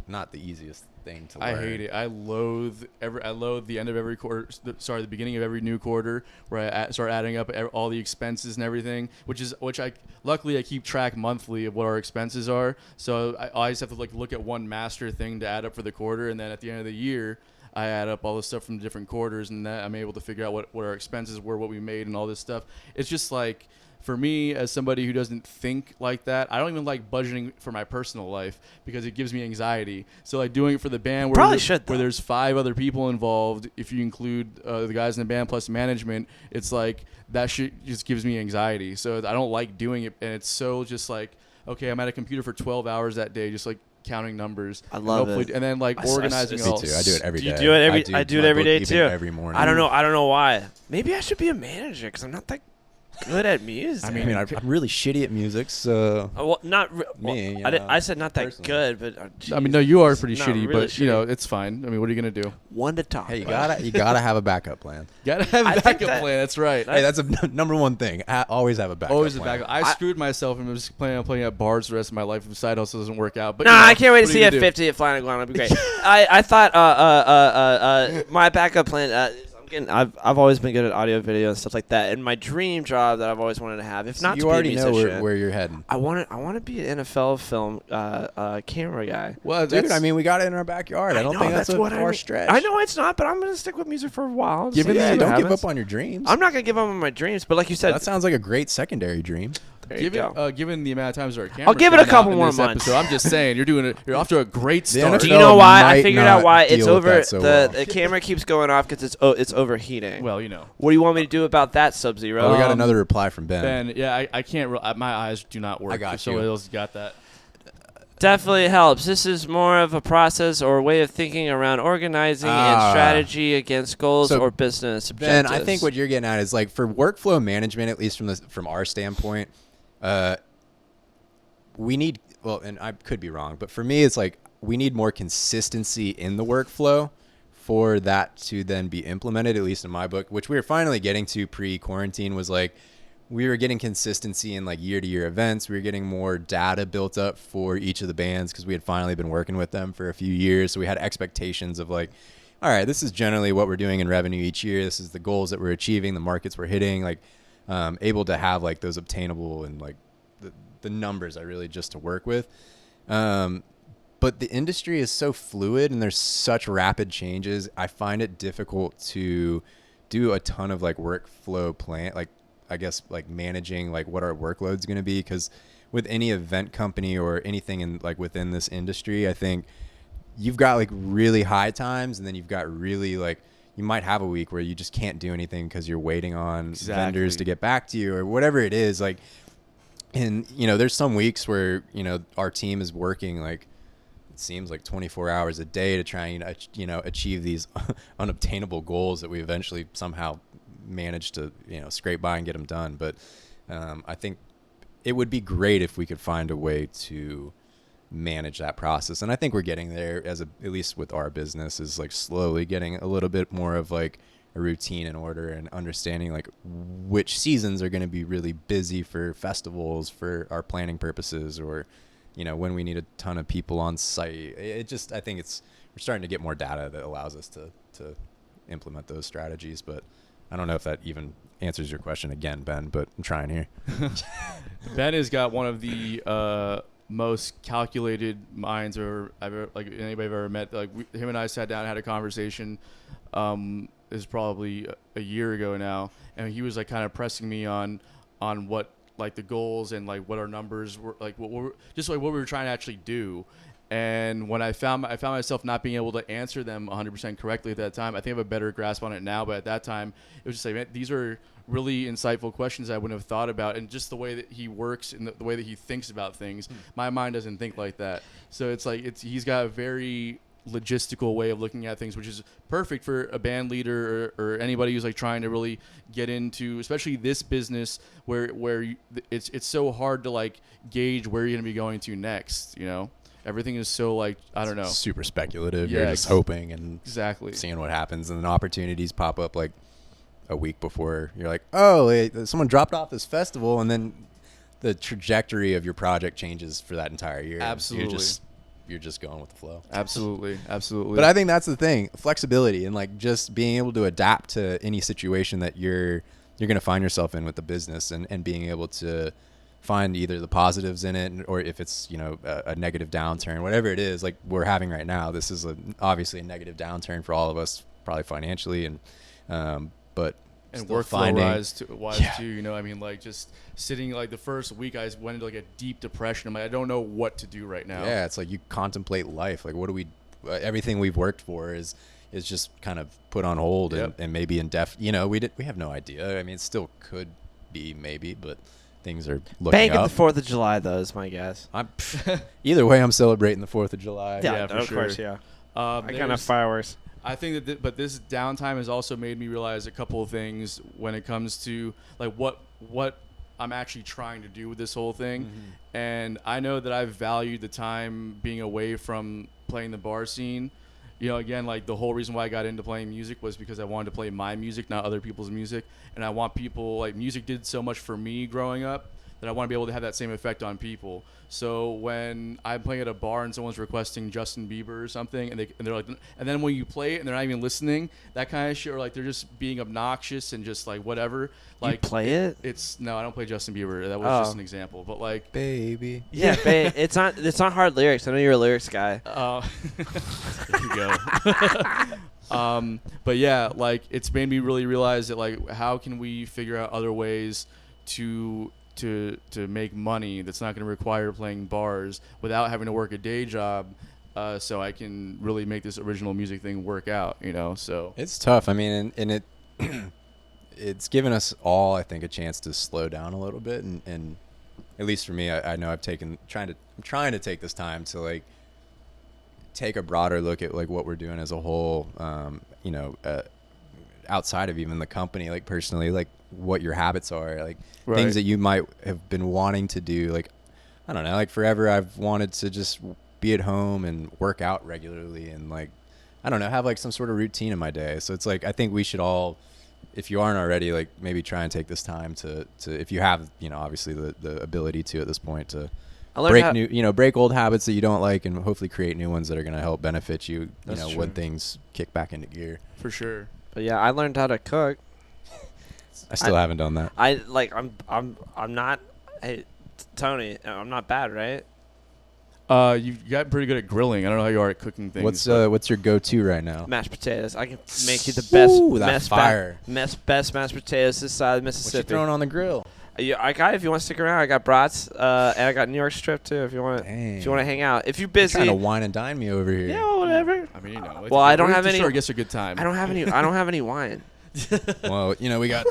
not the easiest thing to learn. I hate it. I loathe the end of every quarter. The beginning of every new quarter, where I start adding up all the expenses and everything. Which I luckily I keep track monthly of what our expenses are. So I always have to like look at one master thing to add up for the quarter, and then at the end of the year, I add up all the stuff from the different quarters, and that I'm able to figure out what our expenses were, what we made, and all this stuff. It's just like, for me, as somebody who doesn't think like that, I don't even like budgeting for my personal life because it gives me anxiety. So like doing it for the band where there's 5 other people involved, if you include the guys in the band plus management, it's like that shit just gives me anxiety. So I don't like doing it, and it's so just like, okay, I'm at a computer for 12 hours that day, just like counting numbers. I love it. And then like organizing it all. Me too. I do it every day. You do it every. I do it every day too. Every morning. I don't know why. Maybe I should be a manager because I'm not that good at music. I mean, I'm really shitty at music, so. Well, not me. I said not that personally. good, but I mean, no, you are pretty shitty, really but it's fine. I mean, what are you gonna do? One to talk. Hey, you gotta have a backup plan. Gotta have a backup plan. That's right. Hey, that's a number one thing. Always have a backup. Always a plan. backup. I screwed myself and was planning on playing at bars the rest of my life if the side hustle doesn't work out. But I can't wait to see you at 50 at Flying Iguana. It'll be great. I thought my backup plan. I've always been good at audio, video, and stuff like that. And my dream job that I've always wanted to have, if not to be a musician, you already know where you're heading. I want to be an NFL film camera guy. Well, dude, I mean, we got it in our backyard. I don't think that's a far stretch. I know it's not, but I'm gonna stick with music for a while. Don't give up on your dreams. I'm not gonna give up on my dreams, but like you said, that sounds like a great secondary dream. Given the amount of times our camera, I'll give it a couple more months. So I'm just saying, you're off to a great start. Do you know why? I figured out why it's over. The camera keeps going off because it's overheating. Well, What do you want me to do about that, Sub-Zero? Oh, we got another reply from Ben. Ben, yeah, I can't. My eyes do not work. I got you. Somebody else got that. Definitely helps. This is more of a process or way of thinking around organizing and strategy against goals or business objectives. Ben, I think what you're getting at is like for workflow management, at least from our standpoint, we need. Well, and I could be wrong, but for me, it's like we need more consistency in the workflow for that to then be implemented, at least in my book, which we were finally getting to pre-quarantine, was like we were getting consistency in like year-to-year events. We were getting more data built up for each of the bands because we had finally been working with them for a few years. So we had expectations of like, all right, this is generally what we're doing in revenue each year. This is the goals that we're achieving, the markets we're hitting, like able to have like those obtainable and like the numbers I really just to work with. But the industry is so fluid and there's such rapid changes. I find it difficult to do a ton of like workflow plan, like I guess like managing like what our workload's going to be. Cause with any event company or anything in like within this industry, I think you've got like really high times and then you've got really like, you might have a week where you just can't do anything cause you're waiting on vendors to get back to you or whatever it is. Like, and there's some weeks where, our team is working like, seems like 24 hours a day to try and achieve these unobtainable goals that we eventually somehow manage to scrape by and get them done. But I think it would be great if we could find a way to manage that process, and I think we're getting there at least with our business, is like slowly getting a little bit more of like a routine in order and understanding like which seasons are going to be really busy for festivals for our planning purposes, or when we need a ton of people on site. I think it's starting to get more data that allows us to implement those strategies. But I don't know if that even answers your question again, Ben, but I'm trying here. Ben has got one of the most calculated minds or anybody I've ever met. Like him and I sat down and had a conversation. Is probably a year ago now, and he was like kind of pressing me on what like the goals and like what our numbers were, like what we were trying to actually do. And when I found myself not being able to answer them 100% correctly at that time. I think I have a better grasp on it now, but at that time it was just like, man, these are really insightful questions I wouldn't have thought about, and just the way that he works and the way that he thinks about things, my mind doesn't think like that. So it's like he's got a very logistical way of looking at things, which is perfect for a band leader or anybody who's like trying to really get into, especially this business where it's so hard to like gauge where you're going to be going to next. You know, everything is so like, I don't know, super speculative. Yeah, You're just hoping and exactly seeing what happens, and then opportunities pop up like a week before. You're like, oh, hey, someone dropped off this festival, and then the trajectory of your project changes for that entire year. Absolutely. You're just going with the flow. Absolutely. But I think that's the thing, flexibility, and like just being able to adapt to any situation that you're going to find yourself in with the business, and being able to find either the positives in it, or if it's, you know, a negative downturn, whatever it is, like we're having right now. This is obviously a negative downturn for all of us, probably financially, and but and still workflow wise too, you know, I mean, like just sitting like the first week I went into like a deep depression. I'm like, I don't know what to do right now. Yeah, it's like you contemplate life. Like, what do we? Everything we've worked for is just kind of put on hold, and maybe you know, we have no idea. I mean, it still could be maybe, but things are looking Bank up. at the 4th of July, though, is my guess. Either way, I'm celebrating the 4th of July. Yeah, for of sure. course, yeah. I kind of There's- fireworks. I think that, but this downtime has also made me realize a couple of things when it comes to like what I'm actually trying to do with this whole thing. Mm-hmm. And I know that I've valued the time being away from playing the bar scene. You know, again, like the whole reason why I got into playing music was because I wanted to play my music, not other people's music. And I want people, like, music did so much for me growing up that I want to be able to have that same effect on people. So when I'm playing at a bar and someone's requesting Justin Bieber or something, and they're like, and then when you play it and they're not even listening, that kind of shit, or like they're just being obnoxious and just like whatever. Like, you play it? No, I don't play Justin Bieber. That was just an example. But like, Baby. Yeah, babe, it's not hard lyrics. I know you're a lyrics guy. there you go. But yeah, like it's made me really realize that like how can we figure out other ways to make money that's not going to require playing bars without having to work a day job, so I can really make this original music thing work out, you know. So It's tough. I mean, and it it's given us all, I think, a chance to slow down a little bit, and at least for me, I know I'm trying to take this time to like take a broader look at like what we're doing as a whole, you know, outside of even the company, like personally, like what your habits are, like things that you might have been wanting to do. Like, I don't know, like forever I've wanted to just be at home and work out regularly, and like, I don't know, have like some sort of routine in my day. So it's like, I think we should all, if you aren't already, like maybe try and take this time to if you have, you know, obviously the ability to at this point, to break old habits that you don't like, and hopefully create new ones that are going to help benefit you, That's true. when things kick back into gear. for sure. But yeah, I learned how to cook. I still haven't done that. I'm not. Hey, Tony, I'm not bad, right? You've gotten pretty good at grilling. I don't know how you are at cooking things. What's your go-to right now? Mashed potatoes. I can make you the best best mashed potatoes this side of What you Mississippi. throwing on the grill? I got. If you want to stick around, I got brats, and I got New York strip too. If you want, to hang out. If you're busy, Trying to wine and dine me over here. yeah, well, whatever. I mean, you know. Well, I don't have any. Sure, I guess a good time. I don't have any. I don't have any wine. Well, you know, we got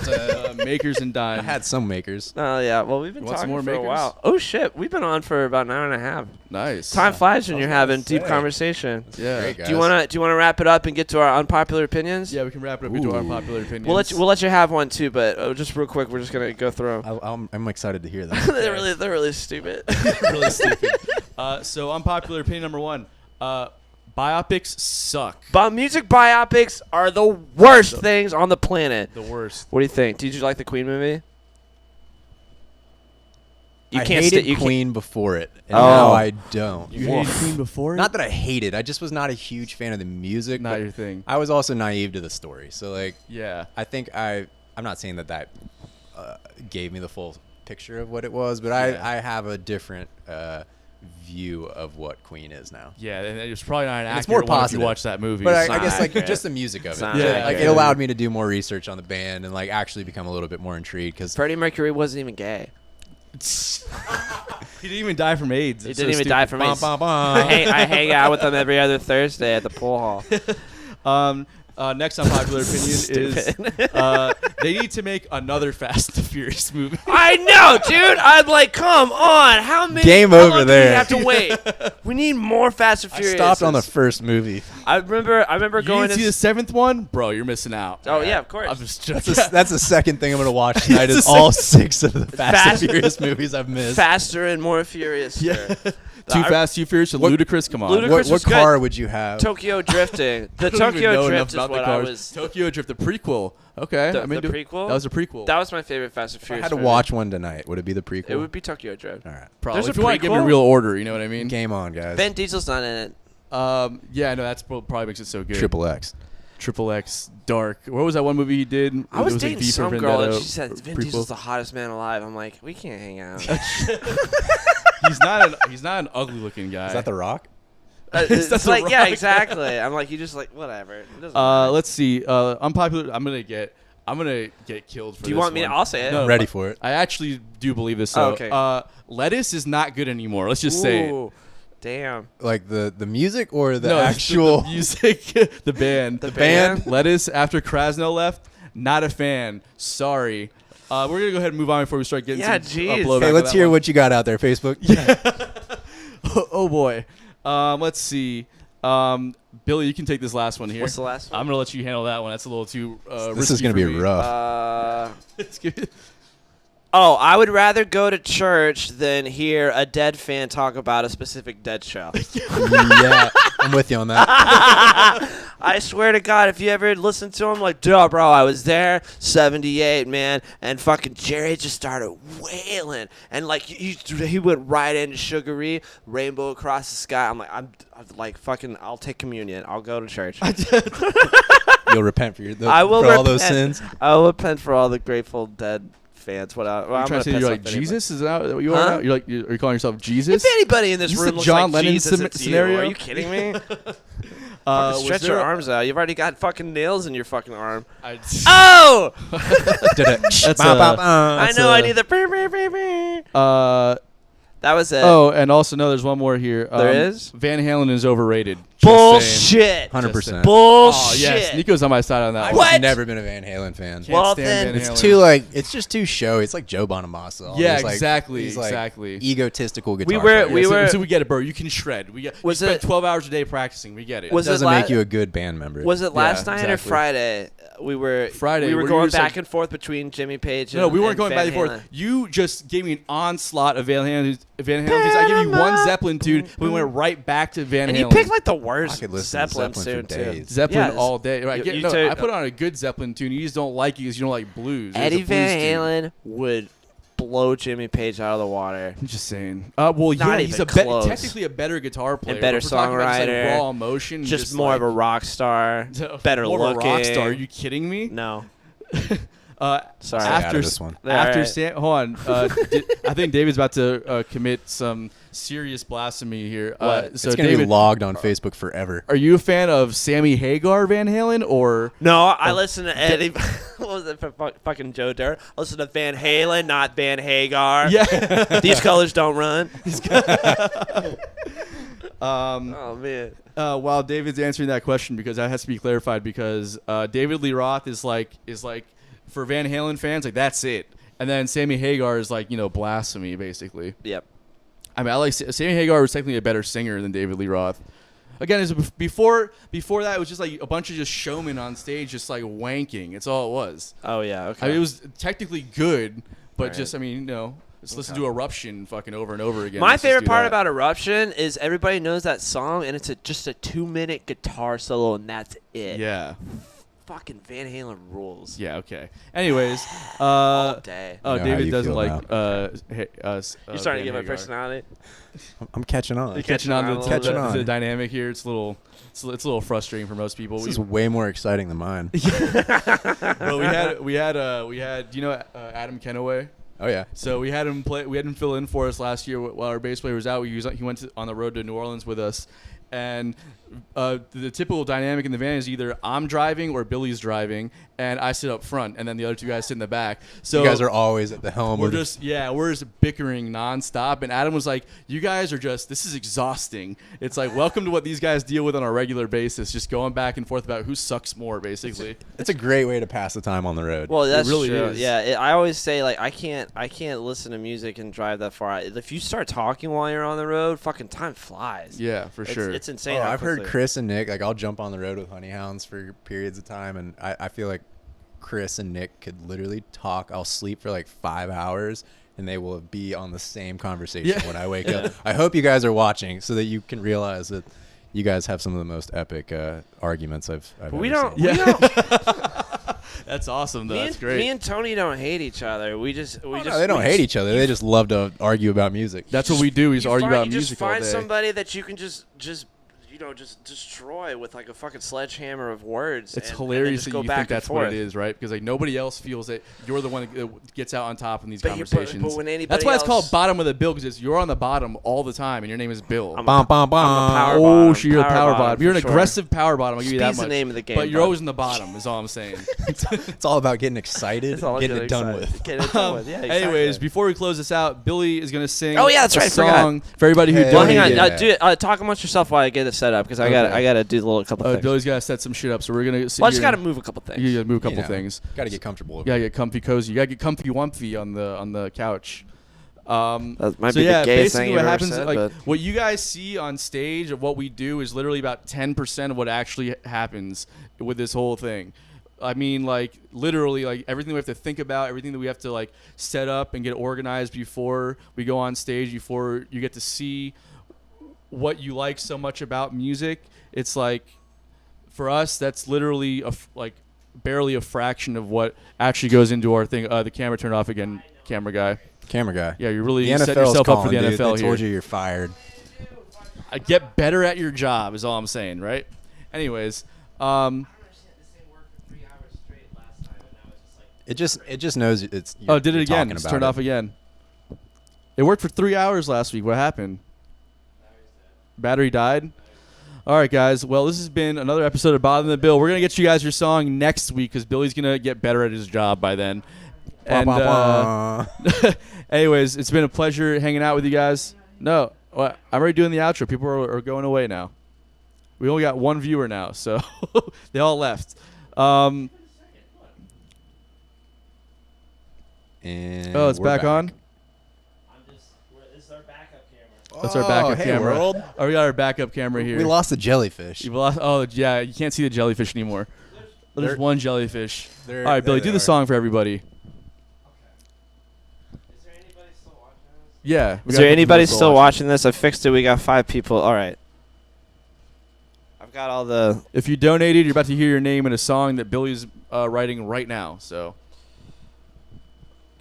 makers and I dime. had some makers. Oh yeah. Well, we've been You want some talking more for a makers? while. Oh shit, we've been on for about an hour and a half. Nice. Time flies when I was you're gonna having deep say. conversation. Yeah. Great, Do you guys. wanna wrap it up and get to our unpopular opinions? Yeah, we can wrap it up into our Ooh. popular opinions. We'll let you have one too, but just real quick, we're just gonna go through them. I'm excited to hear that. they're really stupid. really stupid. So unpopular opinion number 1. Biopics suck. But music biopics are the worst things on the planet. The worst. What do you think? Did you like the Queen movie? You I can't hated you Queen before it, and Oh. now I don't. You hated Queen before? Not that I hated. I just was not a huge fan of the music. Not but your thing. I was also naive to the story. So like, Yeah. I think I'm not saying that gave me the full picture of what it was, but I have a different view of what Queen is now. Yeah, and it's probably not an And it's accurate more one if you positive. watch that movie. But It's I not guess like accurate. just the music of It's it. not Yeah, accurate. Like it yeah. allowed me to do more research on the band and like actually become a little bit more intrigued because Freddie Mercury wasn't even gay. he didn't even die from AIDS. He It's didn't so even die stupid. from AIDS. Bum, bum, I bum. hang out with him every other Thursday at the pool hall. Next unpopular opinion is they need to make another Fast and the Furious movie. I know, dude. I'm like, come on. How many? Game how over long do there. we have to wait? We need more Fast and I Furious. stopped on the first movie. I remember You going didn't see the to. seventh one, bro. You're missing out. Oh yeah, of course. I'm just That's the second thing I'm gonna watch tonight. It's Is the all 6 of the Fast Fast- and Furious movies I've missed. Faster and more furious. Yeah. Sir. Too Fast, Too Furious, and What- Ludacris. Come on. Ludacris- What was good. car would you have? Tokyo drifting. The I don't even know Tokyo enough drift is about the what I cars. was. Tokyo Drift, the prequel. Okay, The- I'm into the it. prequel? That was a prequel. That was my favorite Fast and If I Furious. had to movie. watch one tonight, would it be the prequel? It would be Tokyo Drift. All right. Probably. There's If a you want to give it a prequel? real order, you know what I mean? Game on, guys. Vin Diesel's not in it. Yeah, no, that's probably makes it so good. Triple X. Triple X, Dark. What was that one movie he did? I was It like dating V for some girl and Vendetta she said Vin prequel. Diesel's the hottest man alive. I'm like, we can't hang out. He's not an ugly looking guy. Is that The Rock? It's That's like, The yeah, Rock. exactly. I'm like, you just like whatever. It doesn't matter. Let's see. Unpopular. I'm gonna get killed for. Do you this want me to? one. I'll say it. No, Ready for it. I actually do believe this. Oh, So, okay. lettuce is not good anymore. Let's just say it. Ooh, damn. Like the music or the No, actual the music, the band, The band? Lettuce. After Krasno left, not a fan. Sorry. We're gonna go ahead and move on before we start getting Yeah, some jeez. blowback Okay, on let's that hear one. what you got out there, Facebook. Oh boy. Let's see. Billy, you can take this last one here. What's the last one? I'm gonna let you handle that one. That's a little too. This is going gonna to be rough. It's good. Oh, I would rather go to church than hear a Dead fan talk about a specific Dead show. Yeah, I'm with you on that. I swear to God, if you ever listen to him, like, duh, bro, I was there, 78, man, and fucking Jerry just started wailing, and like he went right into Sugary, Rainbow Across the Sky. I'm like, fucking, I'll take communion. I'll go to church. You'll repent for I will for all those repent. sins. I will repent for all the Grateful Dead fans. What I, well, You're I'm trying to say gonna you're piss like off anybody. Jesus? Is that what you Huh? are now? You're like, are you calling yourself Jesus? If anybody in this Is this room the looks John like Lennon Jesus, it's scenario? you. Are you kidding me? Was Stretch there your a- arms out. You've already got fucking nails in your fucking arm. I- Oh! That's I know. I need the. Brr, brr, brr, brr. That was it. Oh, and also no, there's one more here. There is? Van Halen is overrated. Just saying. Bullshit. 100%. Oh Bullshit. yes, Nico's on my side on that I've one. What? never been a Van Halen fan. Can't Well, stand then- Van It's Halen. too like it's just too showy. It's like Joe Bonamassa. All Yeah, these, like, exactly, these, like, exactly. egotistical guitar. We were- players. we Yeah, were- so we get it, bro. You can shred. We Was spent it- 12 hours a day practicing. We get it. Was It it doesn't la- make you a good band member. Was it last Yeah, night or exactly. Friday? We were Friday. We were Were you going just, like- back and forth between Jimmy Page. No, and we weren't and going Van back and forth. Halen. You just gave me an onslaught of Van Halen. I gave you one Zeppelin tune. We went right back to Van And Halen. you picked like the I worst could listen to Zeppelin Zeppelin for tune too. days. Zeppelin Yeah, all day. Right, you no, two- I put on a good Zeppelin tune. You just don't like it because you don't like blues. It's a Eddie blues Van tune. Halen would blow Jimmy Page out of the water. I'm just saying. Well, Not yeah, he's even close. technically a better guitar player, better but we're talking about just, like, songwriter. raw emotion, Just more of a rock star. Better more looking. of a rock star. Are you kidding me? No. Uh, Sorry. Stay out after of this one. after Alright. Sam, hold on. I think David's about to commit some serious blasphemy here. What? So It's gonna David, be logged on Facebook forever. are you a fan of Sammy Hagar Van Halen or? No, I listen to Eddie. What was it for fucking Joe Dirt? I listen to Van Halen, not Van Hagar. Yeah. These colors don't run. Um, Oh man. while David's answering that question, because that has to be clarified, because David Lee Roth is like for Van Halen fans, like that's it, and then Sammy Hagar is like blasphemy basically. Yep. I mean, I like Sammy Hagar was technically a better singer than David Lee Roth. Again, before that, it was just like a bunch of just showmen on stage, just like wanking. It's all it was. Oh yeah. Okay. I mean, it was technically good, but Alright. just let's listen to Eruption fucking over and over again. My Let's just favorite do part that. about Eruption is everybody knows that song, and it's just a 2-minute guitar solo, and that's it. Yeah. fucking Van Halen rules. Yeah. Okay. Anyways, All day. oh, I know how David you doesn't feel like now. You're starting to get my personality. I'm catching on. You're catching on to the, Catching the, on. the dynamic here. It's a little frustrating for most people. This is way more exciting than mine. But we had. Do you know Adam Kenaway? Oh yeah. So we had him play. We had him fill in for us last year while our bass player was out. He went on the road to New Orleans with us, and the typical dynamic in the van is either I'm driving or Billy's driving, and I sit up front, and then the other two guys sit in the back. So You guys are always at the helm. we're just bickering nonstop. And Adam was like, "You guys are this is exhausting. It's like welcome to what these guys deal with on a regular basis, just going back and forth about who sucks more, basically." It's a great way to pass the time on the road. Well, that's really true. is. Yeah, I always say like I can't listen to music and drive that far. If you start talking while you're on the road, fucking time flies. Yeah, for sure. It's insane. Oh, how I've heard quickly- Chris and Nick, like I'll jump on the road with Honeyhounds for periods of time, and I feel like Chris and Nick could literally talk. I'll sleep for like 5 hours, and they will be on the same conversation when I wake up. I hope you guys are watching so that you can realize that you guys have some of the most epic arguments I've But ever we don't. seen. We don't. That's awesome, though. me, That's and, great. me and Tony don't hate each other. We just. No, they don't hate each other. They just love to argue about music. That's what we do. Is argue about You music just all find day. somebody that you can just destroy with like a fucking sledgehammer of words. It's and hilarious then just that go you back think and that's what forth. it is, right? Because like nobody else feels that you're the one that gets out on top in these But conversations. but when anybody That's why it's called else- bottom of the bill, because you're on the bottom all the time, and your name is Bill. I'm Bum, bum, bum. I'm a power Oh, bottom. so you're a power bottom. You're an for sure. aggressive power bottom. I'll give you that Speed's the much. name of the game, But you're bud. always in the bottom. Is all I'm saying. It's all about getting excited, It's all getting good, it done excited. with. Getting it done with. Yeah, exactly. Anyways, before we close this out, Billy is gonna sing. Oh, yeah, that's a right, I forgot. song for everybody who Hey. Well, hang donated. on. Yeah. Do it. Talk amongst yourself while I get it set up because I Okay. got to do a little couple things. Billy's gotta set some shit up, so we're gonna. Well, I just got to move a couple things. You gotta move a couple You know, things. Got to get comfortable. You gotta get comfy, cozy. You gotta get comfy, wumpy on the couch. That might So be yeah, the gayest basically thing what you've ever happens, said, like but what you guys see on stage of what we do is literally about 10% of what actually happens with this whole thing. I mean, like literally, like everything we have to think about, everything that we have to like set up and get organized before we go on stage, before you get to see what you like so much about music. It's like for us, that's literally like barely a fraction of what actually goes into our thing. The camera turned off again, camera guy. Camera guy. Yeah, you really The set NFL's yourself up for the calling, dude. NFL They here. told you you're fired. Get better at your job is all I'm saying, right? Anyways, It just knows it's. oh, did it you're again? talking It's about turned it. off again. It worked for 3 hours last week. What happened? Battery died? All right, guys. Well, this has been another episode of Bottom of the Bill. We're going to get you guys your song next week because Billy's going to get better at his job by then. And Wah, anyways, it's been a pleasure hanging out with you guys. No, I'm already doing the outro. People are going away now. We only got one viewer now, so they all left. And Oh, it's we're back on? It's our backup camera. That's our backup hey, camera. world. Oh, we got our backup camera here. We lost the jellyfish. You've lost. Oh, yeah. You can't see the jellyfish anymore. There's They're- one jellyfish. They're- All right, Billy, there do they the are. song for everybody. Is there anybody still watching this? Yeah. Is there anybody still watching this? I fixed it. We got 5 people. All right. I've got all the. If you donated, you're about to hear your name in a song that Billy's writing right now. So.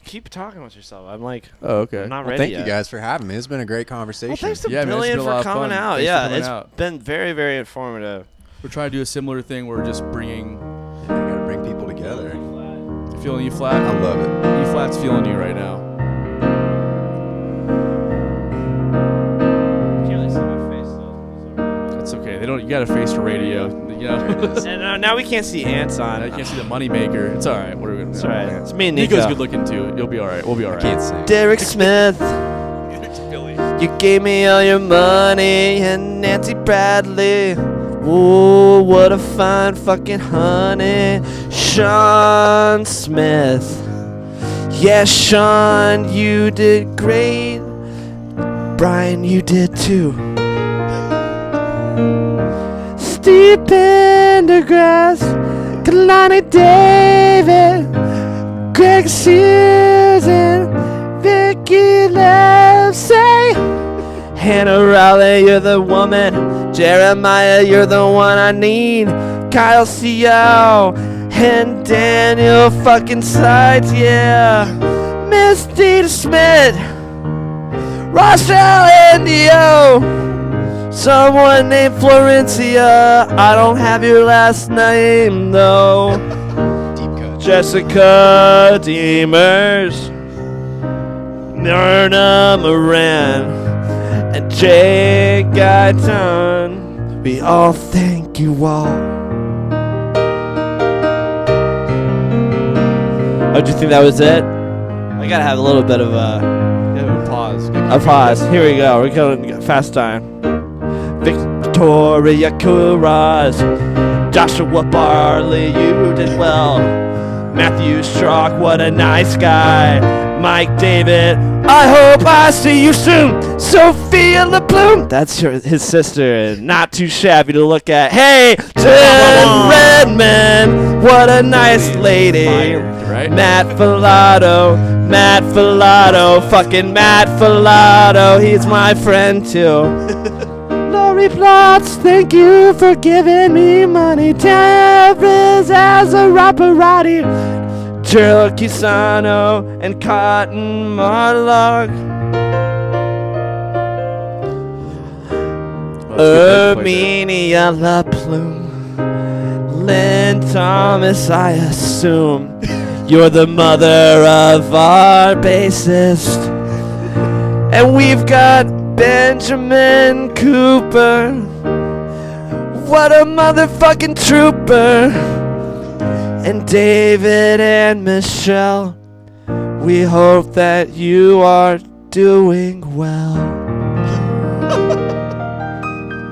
Keep talking with yourself. I'm like, Oh, okay. I'm not Well, ready thank yet. you guys for having me. It's been a great conversation. Well, thanks to Yeah, man, it's Billy been a lot for of coming fun. out. Thanks for Yeah, coming it's out. been very, very informative. We're trying to do a similar thing where we're just bringing. You gotta bring people together. Feeling E flat? I love it. E flat's feeling you right now. Can't really see my face though. That's okay. They don't. You got to face the radio. You know. And now we can't see ants on. I can't see the money maker. It's all right. What are we gonna do? It's all right. It's me and Nico's Nico. good looking too. You'll be all right. We'll be all I right. can't sing. Derek Smith, Billy. you gave me all your money, and Nancy Bradley. Ooh, what a fine fucking honey. Sean Smith. Yes, Sean, you did great. Brian, you did too. Steve Pendergrass, Kalani David, Greg Sears, and Vicky Livesay. Hannah Raleigh, you're the woman. Jeremiah, you're the one I need. Kyle C.O., and Daniel fucking Sides, yeah. Miss Dita Smith, Rochelle Indio, someone named Florencia. I don't have your last name though. Deep cut. Jessica Demers, Myrna Moran, and Jay Guyton. We all thank you all. Oh, do you think that was it? I gotta have a little bit of a Pause. pause. Here we go. We're going fast time. Victoria Kuras, Joshua Barley, you did well. Matthew Strock, what a nice guy. Mike David, I hope I see you soon. Sophia LeBloom, that's his sister, and not too shabby to look at. Hey, Jen Redmond, what a nice lady. Right? Matt Filato, fucking Matt Filato, he's my friend too. Lori Plotz, thank you for giving me money. Tevez as a rapperati. Gerald Kisano and Cotton Marlock. Erminia LaPlume. Lynn Thomas, I assume. You're the mother of our bassist. And we've got Benjamin Cooper. What a motherfucking trooper. And David and Michelle, we hope that you are doing well.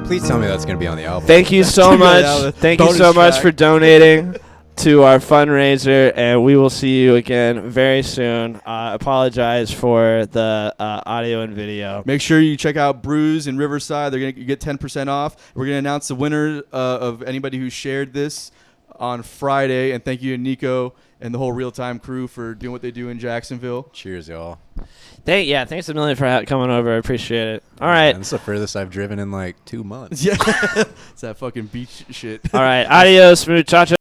Please tell me that's going to be on the album. Thank you so much. Thank you so much track. for donating to our fundraiser, and we will see you again very soon. Apologize for the audio and video. Make sure you check out Brews in Riverside. They're gonna get 10% off. We're gonna announce the winner of anybody who shared this on Friday. And thank you to Niko and the whole Real Time crew for doing what they do in Jacksonville. Cheers, y'all. Thanks a million for coming over. I appreciate it. All right. Man, this is the furthest I've driven in like 2 months. Yeah, it's that fucking beach shit. All right. Adios, muchachos.